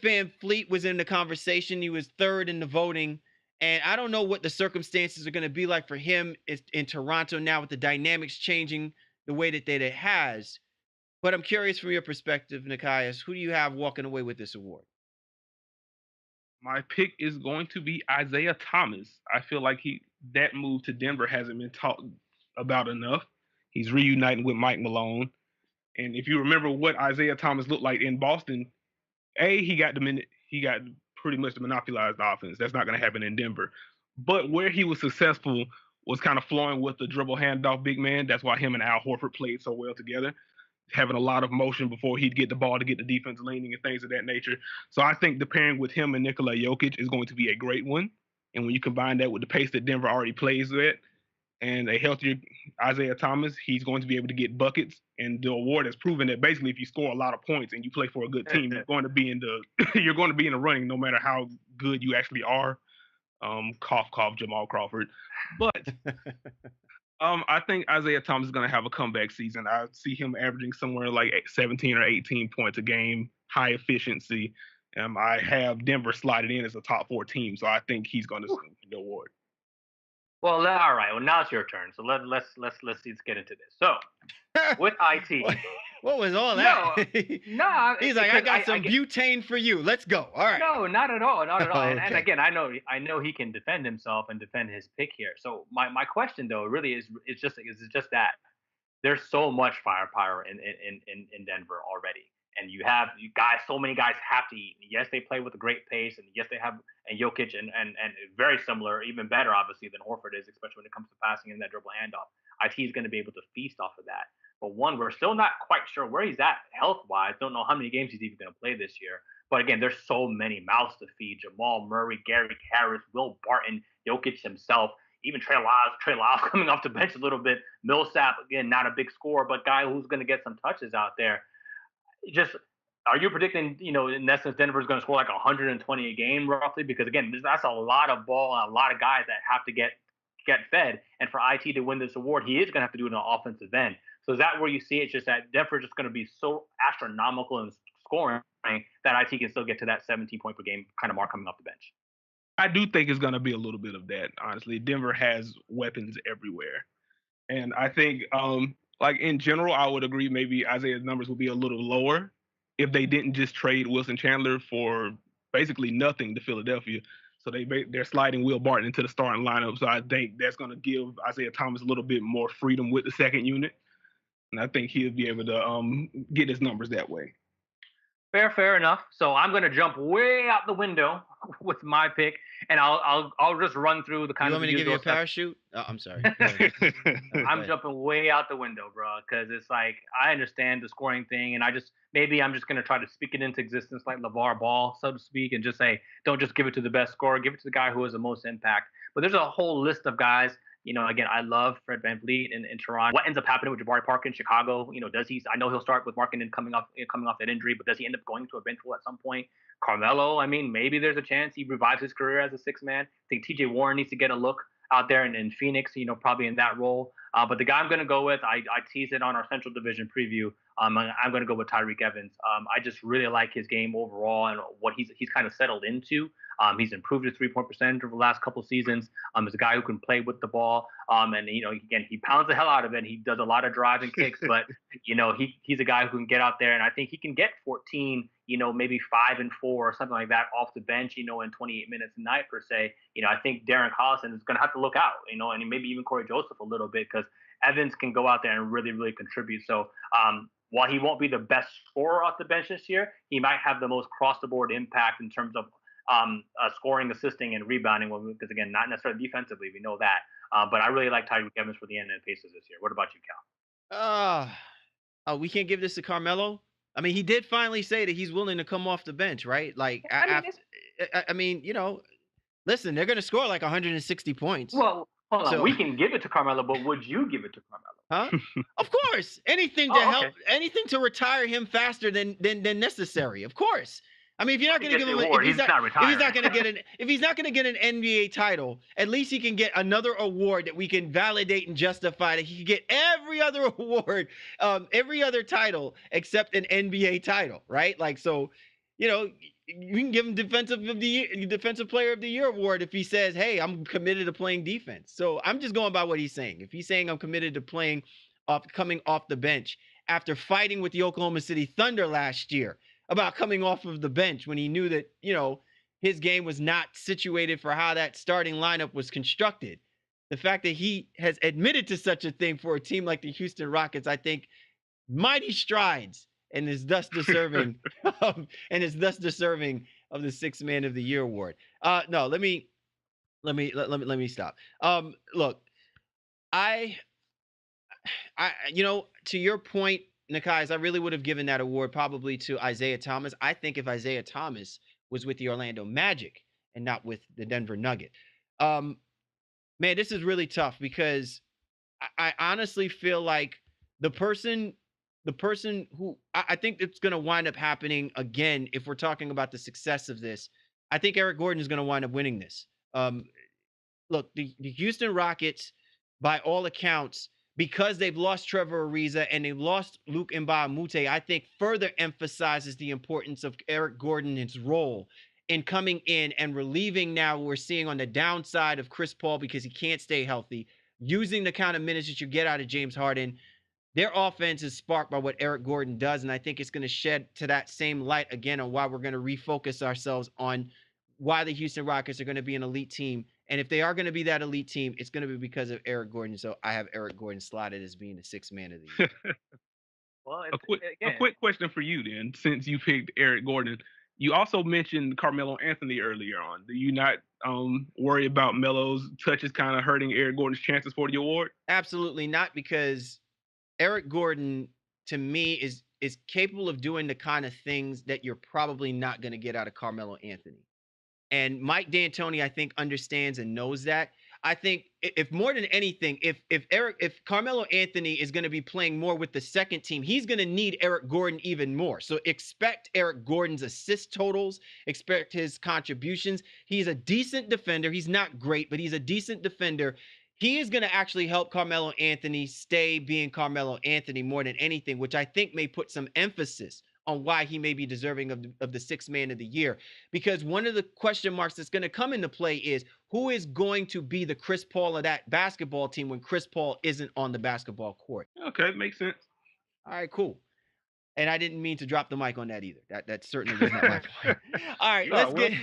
VanVleet was in the conversation. He was third in the voting. And I don't know what the circumstances are going to be like for him in Toronto now with the dynamics changing the way that it has. But I'm curious from your perspective, Nekias, who do you have walking away with this award? My pick is going to be Isaiah Thomas. I feel like that move to Denver hasn't been talked about enough. He's reuniting with Mike Malone. And if you remember what Isaiah Thomas looked like in Boston, he got pretty much the monopolized offense. That's not going to happen in Denver. But where he was successful was kind of flowing with the dribble handoff big man. That's why him and Al Horford played so well together, having a lot of motion before he'd get the ball to get the defense leaning and things of that nature. So I think the pairing with him and Nikola Jokic is going to be a great one. And when you combine that with the pace that Denver already plays at, and a healthier Isaiah Thomas, he's going to be able to get buckets. And the award has proven that basically if you score a lot of points and you play for a good team, you're going to be in the running no matter how good you actually are. Cough, cough, Jamal Crawford. But I think Isaiah Thomas is going to have a comeback season. I see him averaging somewhere like 17 or 18 points a game, high efficiency. I have Denver slided in as a top 4 team, so I think he's going to win the award. Well, all right. Well, now it's your turn. So let's get into this. So with IT, what was all that? No. He's like, I got some butane for you. Let's go. All right. No, not at all. Not at all. Okay. And again, I know he can defend himself and defend his pick here. So my question though really is just that there's so much firepower in Denver already. And so many guys have to eat. Yes, they play with a great pace, and yes, they have Jokic and very similar, even better, obviously, than Horford is, especially when it comes to passing and that dribble handoff. IT is going to be able to feast off of that. But one, we're still not quite sure where he's at health-wise. Don't know how many games he's even going to play this year. But again, there's so many mouths to feed. Jamal Murray, Gary Harris, Will Barton, Jokic himself, even Trey Lyles coming off the bench a little bit. Millsap, again, not a big scorer, but guy who's going to get some touches out there. Just, are you predicting, in essence, Denver's going to score like 120 a game roughly? Because again, that's a lot of ball and a lot of guys that have to get fed. And for IT to win this award, he is going to have to do it on the offensive end. So is that where you see it? Just that Denver's just going to be so astronomical in scoring that IT can still get to that 17 point per game kind of mark coming off the bench? I do think it's going to be a little bit of that, honestly. Denver has weapons everywhere. And I think, like in general, I would agree maybe Isaiah's numbers would be a little lower if they didn't just trade Wilson Chandler for basically nothing to Philadelphia. So they're sliding Will Barton into the starting lineup. So I think that's going to give Isaiah Thomas a little bit more freedom with the second unit. And I think he'll be able to get his numbers that way. Fair enough. So I'm going to jump way out the window with my pick, and I'll just run through the kind of. You want me to give you a parachute? Oh, I'm sorry. I'm jumping way out the window, bro, because it's like I understand the scoring thing, and I'm just going to try to speak it into existence like LeVar Ball, so to speak, and just say, don't just give it to the best scorer, give it to the guy who has the most impact. But there's a whole list of guys. Again, I love Fred VanVleet in Toronto. What ends up happening with Jabari Parker in Chicago? I know he'll start with Markkanen coming off that injury, but does he end up going to a bench role at some point? Carmelo, maybe there's a chance he revives his career as a six man. I think TJ Warren needs to get a look out there in Phoenix, probably in that role. But the guy I'm going to go with, I teased it on our Central Division preview. I'm going to go with Tyreke Evans. I just really like his game overall and what he's kind of settled into. He's improved his 3-point percentage over the last couple seasons. He's a guy who can play with the ball. And again, he pounds the hell out of it. He does a lot of drive and kicks, but he's a guy who can get out there, and I think he can get 14, maybe 5 and 4 or something like that off the bench, in 28 minutes a night per se. I think Darren Collison is going to have to look out, and maybe even Corey Joseph a little bit, because Evans can go out there and really, really contribute. So while he won't be the best scorer off the bench this year, he might have the most cross the board impact in terms of scoring, assisting, and rebounding. Because again, not necessarily defensively, we know that. But I really like Tyreek Evans for the Indiana Pacers this year. What about you, Cal? Oh, we can't give this to Carmelo. I mean, he did finally say that he's willing to come off the bench, right? Like, listen, they're going to score like 160 points. Well, hold on. We can give it to Carmelo, but would you give it to Carmelo? Huh? Of course. Anything to help, anything to retire him faster than necessary. Of course. I mean, if you're not going to give him, if he's not going to get an NBA title, at least he can get another award that we can validate and justify that he can get every other award, every other title except an NBA title, right? Like, so, we can give him defensive player of the year award if he says, "Hey, I'm committed to playing defense." So I'm just going by what he's saying. If he's saying I'm committed to coming off the bench after fighting with the Oklahoma City Thunder last year about coming off of the bench when he knew that, his game was not situated for how that starting lineup was constructed. The fact that he has admitted to such a thing for a team like the Houston Rockets, I think, mighty strides, and is thus deserving of the Sixth Man of the Year award. No, let me stop. Look, I to your point, Nikais, I really would have given that award probably to Isaiah Thomas. I think if Isaiah Thomas was with the Orlando Magic and not with the Denver Nuggets. Man, this is really tough because I honestly feel like the person who I think it's going to wind up happening again, if we're talking about the success of this, I think Eric Gordon is going to wind up winning this. Look, the Houston Rockets, by all accounts, because they've lost Trevor Ariza and they lost Luke Mbamute, I think further emphasizes the importance of Eric Gordon's role in coming in and relieving now we're seeing on the downside of Chris Paul because he can't stay healthy, using the kind of minutes that you get out of James Harden. Their offense is sparked by what Eric Gordon does, and I think it's going to shed to that same light again on why we're going to refocus ourselves on why the Houston Rockets are going to be an elite team. And if they are going to be that elite team, it's going to be because of Eric Gordon. So I have Eric Gordon slotted as being the Sixth Man of the Year. Well, a quick question for you then, since you picked Eric Gordon. You also mentioned Carmelo Anthony earlier on. Do you not worry about Melo's touches kind of hurting Eric Gordon's chances for the award? Absolutely not, because Eric Gordon, to me, is capable of doing the kind of things that you're probably not going to get out of Carmelo Anthony. And Mike D'Antoni, I think, understands and knows that. I think if more than anything, if Carmelo Anthony is going to be playing more with the second team, he's going to need Eric Gordon even more. So expect Eric Gordon's assist totals, expect his contributions. He's a decent defender. He's not great, but he's a decent defender. He is going to actually help Carmelo Anthony stay being Carmelo Anthony more than anything, which I think may put some emphasis on why he may be deserving of the Sixth Man of the Year. Because one of the question marks that's going to come into play is who is going to be the Chris Paul of that basketball team when Chris Paul isn't on the basketball court. Okay, makes sense. All right, cool. And I didn't mean to drop the mic on that either. That certainly was not my point. All right, let's get.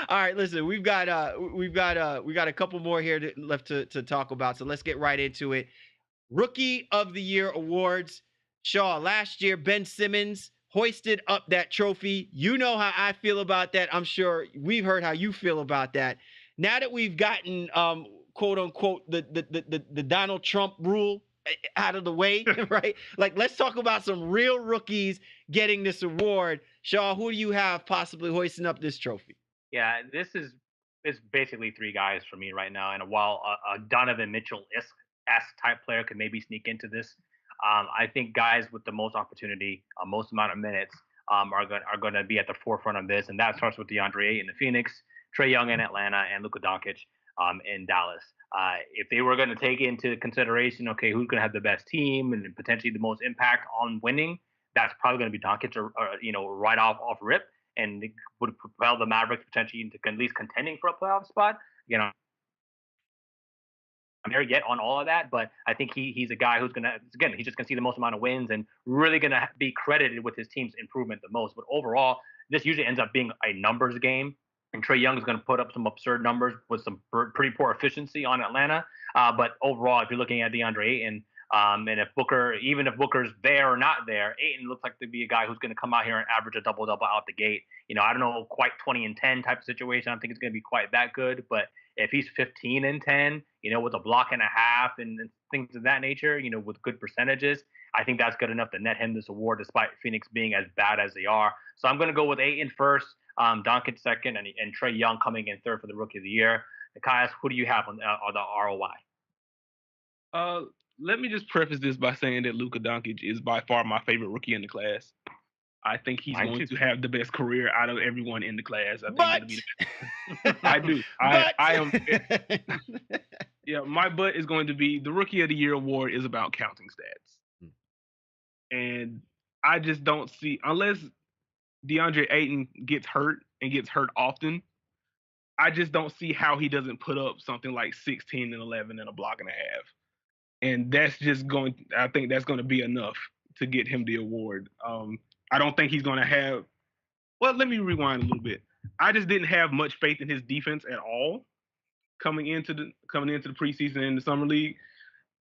All right, listen, we've got a couple more here left to talk about. So let's get right into it. Rookie of the Year awards. Shaw, last year, Ben Simmons hoisted up that trophy. You know how I feel about that. I'm sure we've heard how you feel about that. Now that we've gotten, quote unquote, the Donald Trump rule out of the way, right? Like, let's talk about some real rookies getting this award. Shaw, who do you have possibly hoisting up this trophy? Yeah, it's basically three guys for me right now. And while a Donovan Mitchell-esque type player could maybe sneak into this, I think guys with the most opportunity, most amount of minutes, are going to be at the forefront of this, and that starts with DeAndre Ayton in Phoenix, Trae Young in Atlanta, and Luka Doncic in Dallas. If they were going to take into consideration, okay, who's going to have the best team and potentially the most impact on winning, that's probably going to be Doncic, or right off rip. and it would propel the Mavericks potentially into at least contending for a playoff spot. You know, I'm there yet on all of that, but I think he's a guy who's gonna, again, he's just gonna see the most amount of wins and really gonna be credited with his team's improvement the most. But overall, this usually ends up being a numbers game, and Trey Young is gonna put up some absurd numbers with some pretty poor efficiency on Atlanta. But overall, if you're looking at DeAndre Ayton, and if Booker, even if Booker's there or not there, Ayton looks like to be a guy who's going to come out here and average a double double out the gate. You know, I don't know, quite 20 and 10 type of situation. I don't think it's going to be quite that good, but if he's 15 and 10, you know, with a block and a half and things of that nature, you know, with good percentages, I think that's good enough to net him this award, despite Phoenix being as bad as they are. So I'm going to go with Ayton first, Doncic second, and Trey Young coming in third for the Rookie of the Year. Nikias, who do you have on the ROI? Let me just preface this by saying that Luka Doncic is by far my favorite rookie in the class. I think he's going to have the best career out of everyone in the class. I think that'll be the best. I do. I am. Yeah, my butt is going to be the Rookie of the Year award is about counting stats. And I just don't see, unless DeAndre Ayton gets hurt and gets hurt often, I just don't see how he doesn't put up something like 16 and 11 and a block and a half. And that's just going, I think that's going to be enough to get him the award. I don't think he's going to have, well, let me rewind a little bit. I just didn't have much faith in his defense at all coming into the preseason in the summer league.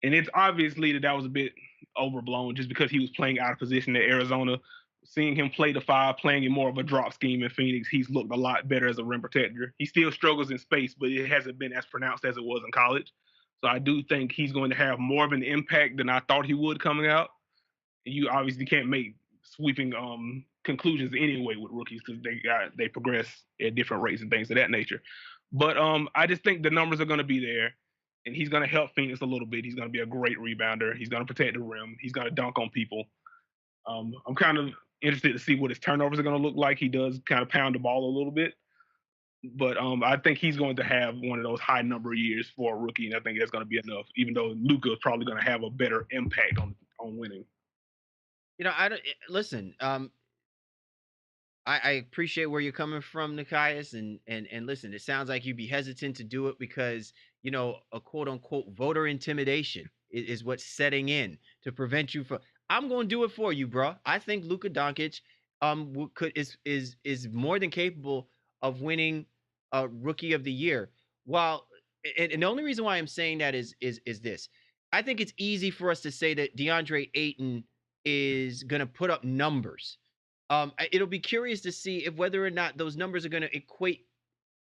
And it's obviously that was a bit overblown just because he was playing out of position at Arizona. Seeing him play the five, playing in more of a drop scheme in Phoenix, he's looked a lot better as a rim protector. He still struggles in space, but it hasn't been as pronounced as it was in college. So I do think he's going to have more of an impact than I thought he would coming out. You obviously can't make sweeping conclusions anyway with rookies because they progress at different rates and things of that nature. But I just think the numbers are going to be there, and he's going to help Phoenix a little bit. He's going to be a great rebounder. He's going to protect the rim. He's going to dunk on people. I'm kind of interested to see what his turnovers are going to look like. He does kind of pound the ball a little bit. But I think he's going to have one of those high number years for a rookie, and I think that's going to be enough. Even though Luka is probably going to have a better impact on winning. You know, I don't listen. I appreciate where you're coming from, Nikias, and listen. It sounds like you'd be hesitant to do it because you know a quote unquote voter intimidation is what's setting in to prevent you from. I'm going to do it for you, bro. I think Luka Doncic is more than capable of winning a Rookie of the Year. While and the only reason why I'm saying that is this. I think it's easy for us to say that DeAndre Ayton is going to put up numbers. It'll be curious to see if whether or not those numbers are going to equate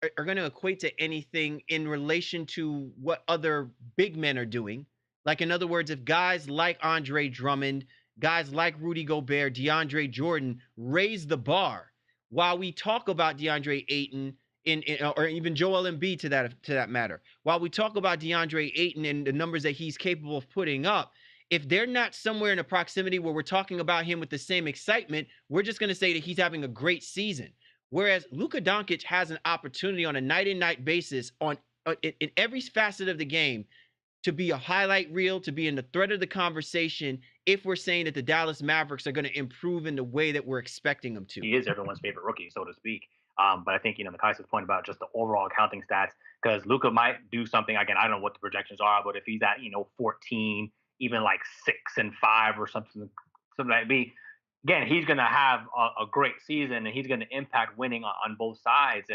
to anything in relation to what other big men are doing. Like in other words, if guys like Andre Drummond, guys like Rudy Gobert, DeAndre Jordan raise the bar, while we talk about DeAndre Ayton or even Joel Embiid to that matter, while we talk about DeAndre Ayton and the numbers that he's capable of putting up, if they're not somewhere in a proximity where we're talking about him with the same excitement, we're just going to say that he's having a great season. Whereas Luka Doncic has an opportunity on a night-in-night basis in every facet of the game to be a highlight reel, to be in the thread of the conversation if we're saying that the Dallas Mavericks are going to improve in the way that we're expecting them to. He is everyone's favorite rookie, so to speak. But I think, you know, Mikai's point about just the overall counting stats, because Luka might do something, again, I don't know what the projections are, but if he's at, 14, even like 6 and 5 or something like that, again, he's going to have a great season and he's going to impact winning on both sides.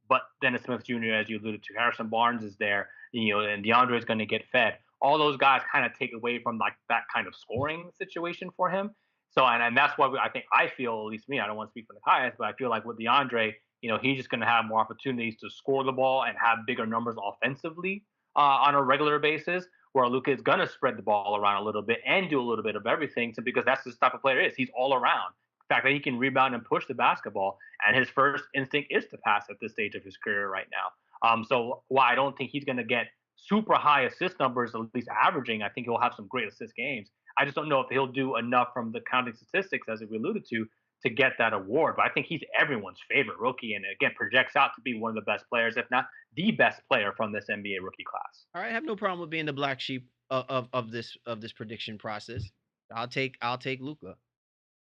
But Dennis Smith Jr., as you alluded to, Harrison Barnes is there, and DeAndre is going to get fed. All those guys kind of take away from like that kind of scoring situation for him. So, and that's why I feel, at least me, I don't want to speak for Nikias, but I feel like with DeAndre, he's just going to have more opportunities to score the ball and have bigger numbers offensively on a regular basis, where Luka is going to spread the ball around a little bit and do a little bit of everything because that's the type of player he is. He's all around. The fact that he can rebound and push the basketball, and his first instinct is to pass at this stage of his career right now. So while I don't think he's going to get super high assist numbers, at least averaging, I think he'll have some great assist games. I just don't know if he'll do enough from the counting statistics, as we alluded to get that award. But I think he's everyone's favorite rookie, and again, projects out to be one of the best players, if not the best player from this NBA rookie class. All right, I have no problem with being the black sheep of this prediction process. I'll take Luka.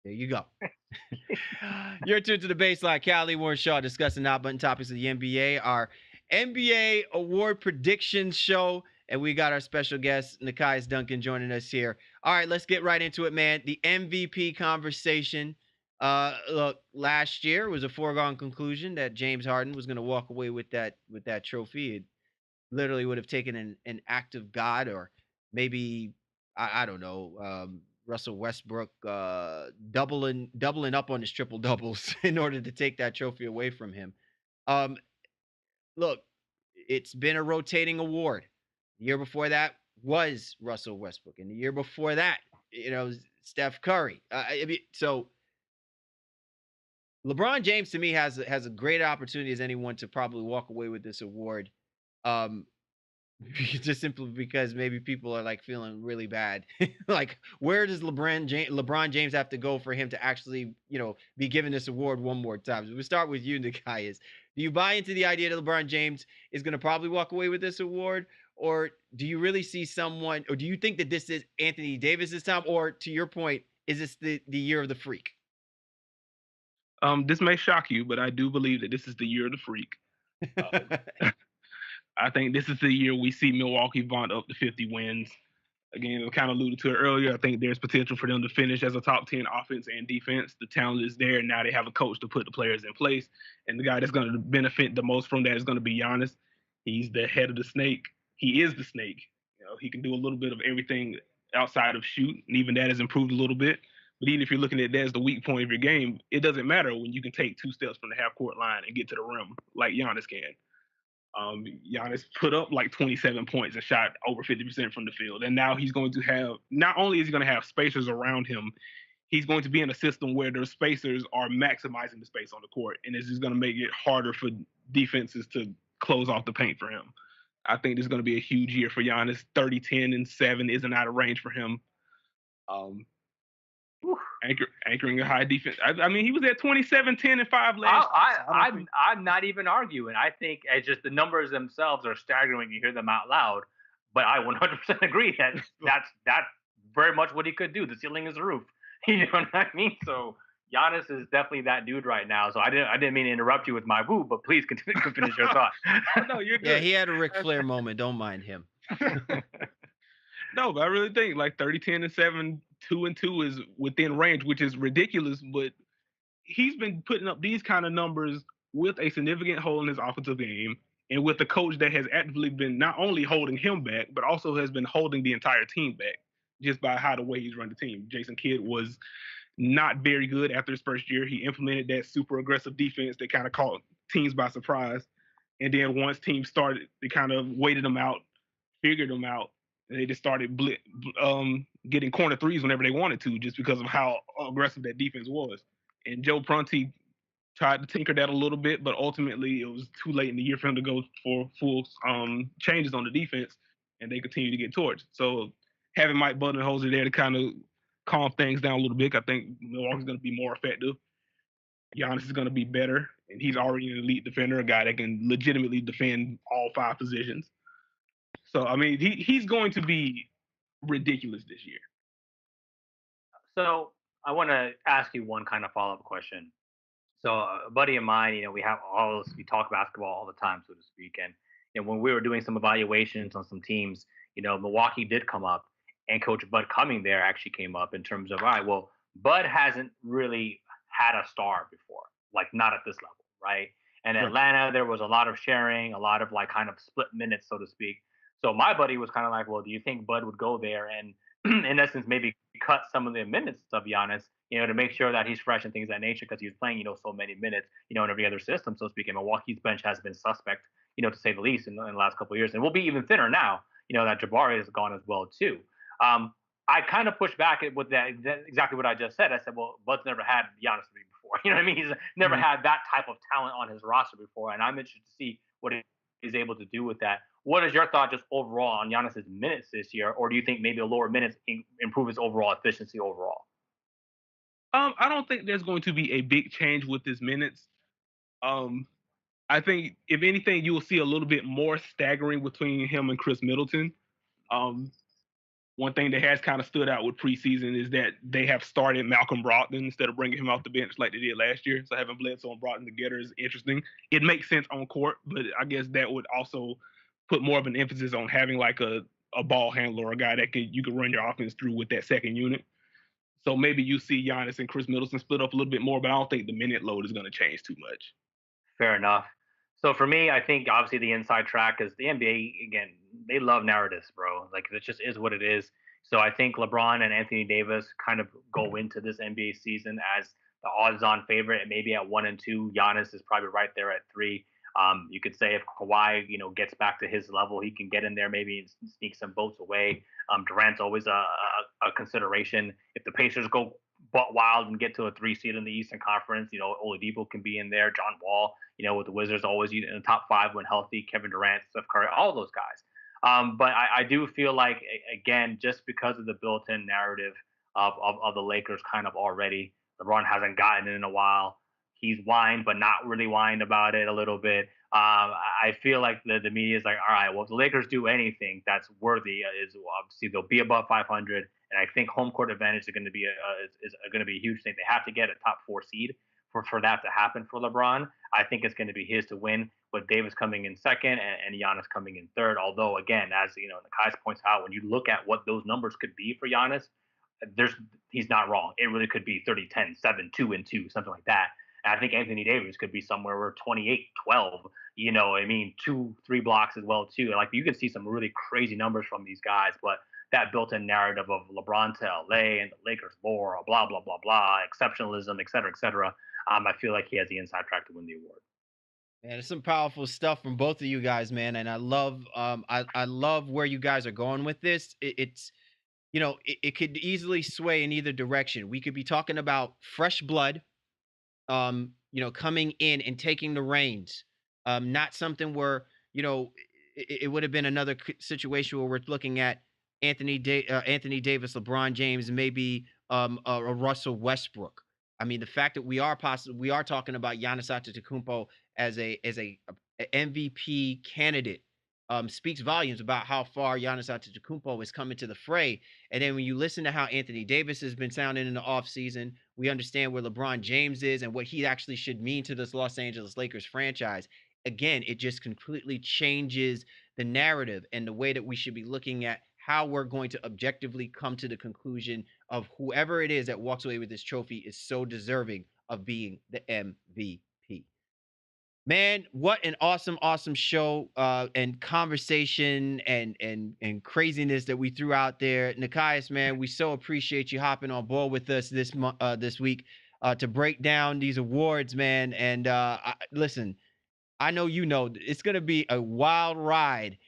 There you go. You're tuned to the Baseline. Callie Warren Shaw discussing hot button topics of the NBA. Our NBA award predictions show, and we got our special guest Nikias Duncan joining us here. All right, let's get right into it, man. The MVP conversation. Look, last year was a foregone conclusion that James Harden was going to walk away with that trophy. It literally would have taken an act of God, or maybe I don't know, Russell Westbrook doubling up on his triple doubles in order to take that trophy away from him. Um, Look, it's been a rotating award. The year before that was Russell Westbrook, and the year before that, Steph Curry. So LeBron James to me has a great opportunity as anyone to probably walk away with this award. Um, just simply because maybe people are like feeling really bad. Like, where does LeBron James have to go for him to actually, be given this award one more time? So we start with you, Nikias. Do you buy into the idea that LeBron James is going to probably walk away with this award? Or do you really see someone, or do you think that this is Anthony Davis's time? Or to your point, is this the year of the freak? This may shock you, but I do believe that this is the year of the freak. I think this is the year we see Milwaukee vault up to 50 wins. Again, I kind of alluded to it earlier. I think there's potential for them to finish as a top 10 offense and defense. The talent is there. Now they have a coach to put the players in place. And the guy that's going to benefit the most from that is going to be Giannis. He's the head of the snake. He is the snake. He can do a little bit of everything outside of shoot, and even that has improved a little bit. But even if you're looking at that as the weak point of your game, it doesn't matter when you can take 2 steps from the half court line and get to the rim like Giannis can. Giannis put up like 27 points and shot over 50% from the field. And now he's going to have, not only is he going to have spacers around him, he's going to be in a system where the spacers are maximizing the space on the court. And this is going to make it harder for defenses to close off the paint for him. I think this is going to be a huge year for Giannis. 30, 10, and 7 isn't out of range for him. Anchoring a high defense. I mean, he was at 27, 10, and 5 last year. I'm not even arguing. I think it's just the numbers themselves are staggering when you hear them out loud. But I 100% agree that that's very much what he could do. The ceiling is the roof. You know what I mean? So Giannis is definitely that dude right now. So I didn't mean to interrupt you with my woo, but please continue to finish your thought. No, you're good. Yeah, he had a Ric Flair moment. Don't mind him. No, but I really think like 30, 10, and 7, 2 and 2 is within range, which is ridiculous. But he's been putting up these kind of numbers with a significant hole in his offensive game, and with a coach that has actively been not only holding him back, but also has been holding the entire team back just by how the way he's run the team. Jason Kidd was not very good after his first year. He implemented that super aggressive defense that kind of caught teams by surprise. And then once teams started, they kind of waited them out, figured them out, and they just started getting corner threes whenever they wanted to, just because of how aggressive that defense was. And Joe Prunty tried to tinker that a little bit, but ultimately it was too late in the year for him to go for full changes on the defense, and they continue to get torched. So having Mike Budenholzer there to kind of calm things down a little bit, I think Milwaukee's going to be more effective. Giannis is going to be better, and he's already an elite defender, a guy that can legitimately defend all 5 positions. So, I mean, he's going to be ridiculous this year. So I want to ask you one kind of follow-up question. So a buddy of mine, we talk basketball all the time, so to speak. And when we were doing some evaluations on some teams, Milwaukee did come up, and Coach Bud Cumming there actually came up in terms of, all right, well, Bud hasn't really had a star before, like not at this level, right? And Atlanta, there was a lot of sharing, a lot of like kind of split minutes, so to speak. So my buddy was kind of like, well, do you think Bud would go there and, in essence, maybe cut some of the minutes of Giannis, to make sure that he's fresh and things of that nature, because he was playing, so many minutes, in every other system, so to speak. And Milwaukee's bench has been suspect, to say the least, in the last couple of years, and will be even thinner now, that Jabari is gone as well too. I kind of pushed back with that exactly what I just said. I said, well, Bud's never had Giannis before. You know what I mean? He's never had that type of talent on his roster before, and I'm interested to see what he's able to do with that. What is your thought just overall on Giannis's minutes this year, or do you think maybe a lower minutes improve his overall efficiency overall? I don't think there's going to be a big change with his minutes. I think, if anything, you will see a little bit more staggering between him and Chris Middleton. One thing that has kind of stood out with preseason is that they have started Malcolm Brogdon instead of bringing him off the bench like they did last year. So having Bledsoe and Brogdon together is interesting. It makes sense on court, but I guess that would also put more of an emphasis on having like a ball handler, a guy that you could run your offense through with that second unit. So maybe you see Giannis and Chris Middleton split up a little bit more, but I don't think the minute load is going to change too much. Fair enough. So for me, I think obviously the inside track is the NBA. Again, they love narratives, bro. Like it just is what it is. So I think LeBron and Anthony Davis kind of go into this NBA season as the odds-on favorite, and maybe at 1 and 2. Giannis is probably right there at 3. You could say if Kawhi, gets back to his level, he can get in there maybe and sneak some votes away. Durant's always a consideration. If the Pacers go butt wild and get to a 3 seed in the Eastern Conference, Oladipo can be in there. John Wall, with the Wizards, always in the top 5 when healthy. Kevin Durant, Steph Curry, all those guys. But I do feel like, again, just because of the built-in narrative of the Lakers kind of already, LeBron hasn't gotten it in a while. He's whined, but not really whined about it a little bit. I feel like the media is like, all right, well, if the Lakers do anything that's worthy, is obviously they'll be above 500, and I think home court advantage is going to be a huge thing. They have to get a top 4 seed for that to happen for LeBron. I think it's going to be his to win, with Davis coming in second and Giannis coming in third. Although, again, as Nakai's points out, when you look at what those numbers could be for Giannis, he's not wrong. It really could be 30-10, 7, 2 and 2, something like that. And I think Anthony Davis could be somewhere where 28-12, 2-3 blocks as well too. Like you can see some really crazy numbers from these guys, but that built-in narrative of LeBron to LA and the Lakers lore, blah blah blah blah, exceptionalism, et cetera, et cetera. I feel like he has the inside track to win the award. Man, it's some powerful stuff from both of you guys, man, and I love I love where you guys are going with this. It's it could easily sway in either direction. We could be talking about fresh blood, coming in and taking the reins. Not something where, it would have been another situation where we're looking at Anthony Davis, LeBron James, and maybe a Russell Westbrook. I mean, the fact that we are talking about Giannis Antetokounmpo as a MVP candidate speaks volumes about how far Giannis Antetokounmpo is coming to the fray. And then when you listen to how Anthony Davis has been sounding in the offseason, we understand where LeBron James is and what he actually should mean to this Los Angeles Lakers franchise. Again, it just completely changes the narrative and the way that we should be looking at how we're going to objectively come to the conclusion of whoever it is that walks away with this trophy is so deserving of being the MVP. Man, what an awesome show and conversation and craziness that we threw out there. Nekias, man, we so appreciate you hopping on board with us this week to break down these awards, man. And listen, I know it's going to be a wild ride.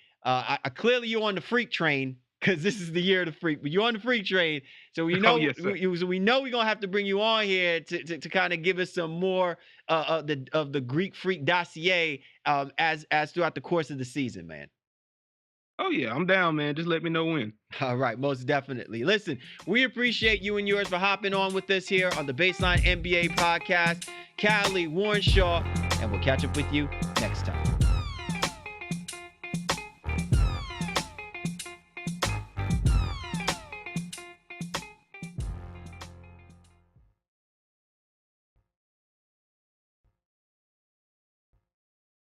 Clearly you're on the freak train, because this is the year of the freak, but you're on the freak train. So we know, yes, we know we're going to have to bring you on here to kind of give us some more of the Greek freak dossier as throughout the course of the season, man. Oh yeah, I'm down, man. Just let me know when. All right, most definitely. Listen, we appreciate you and yours for hopping on with us here on the Baseline NBA podcast. Callie, Warren Shaw, and we'll catch up with you next time.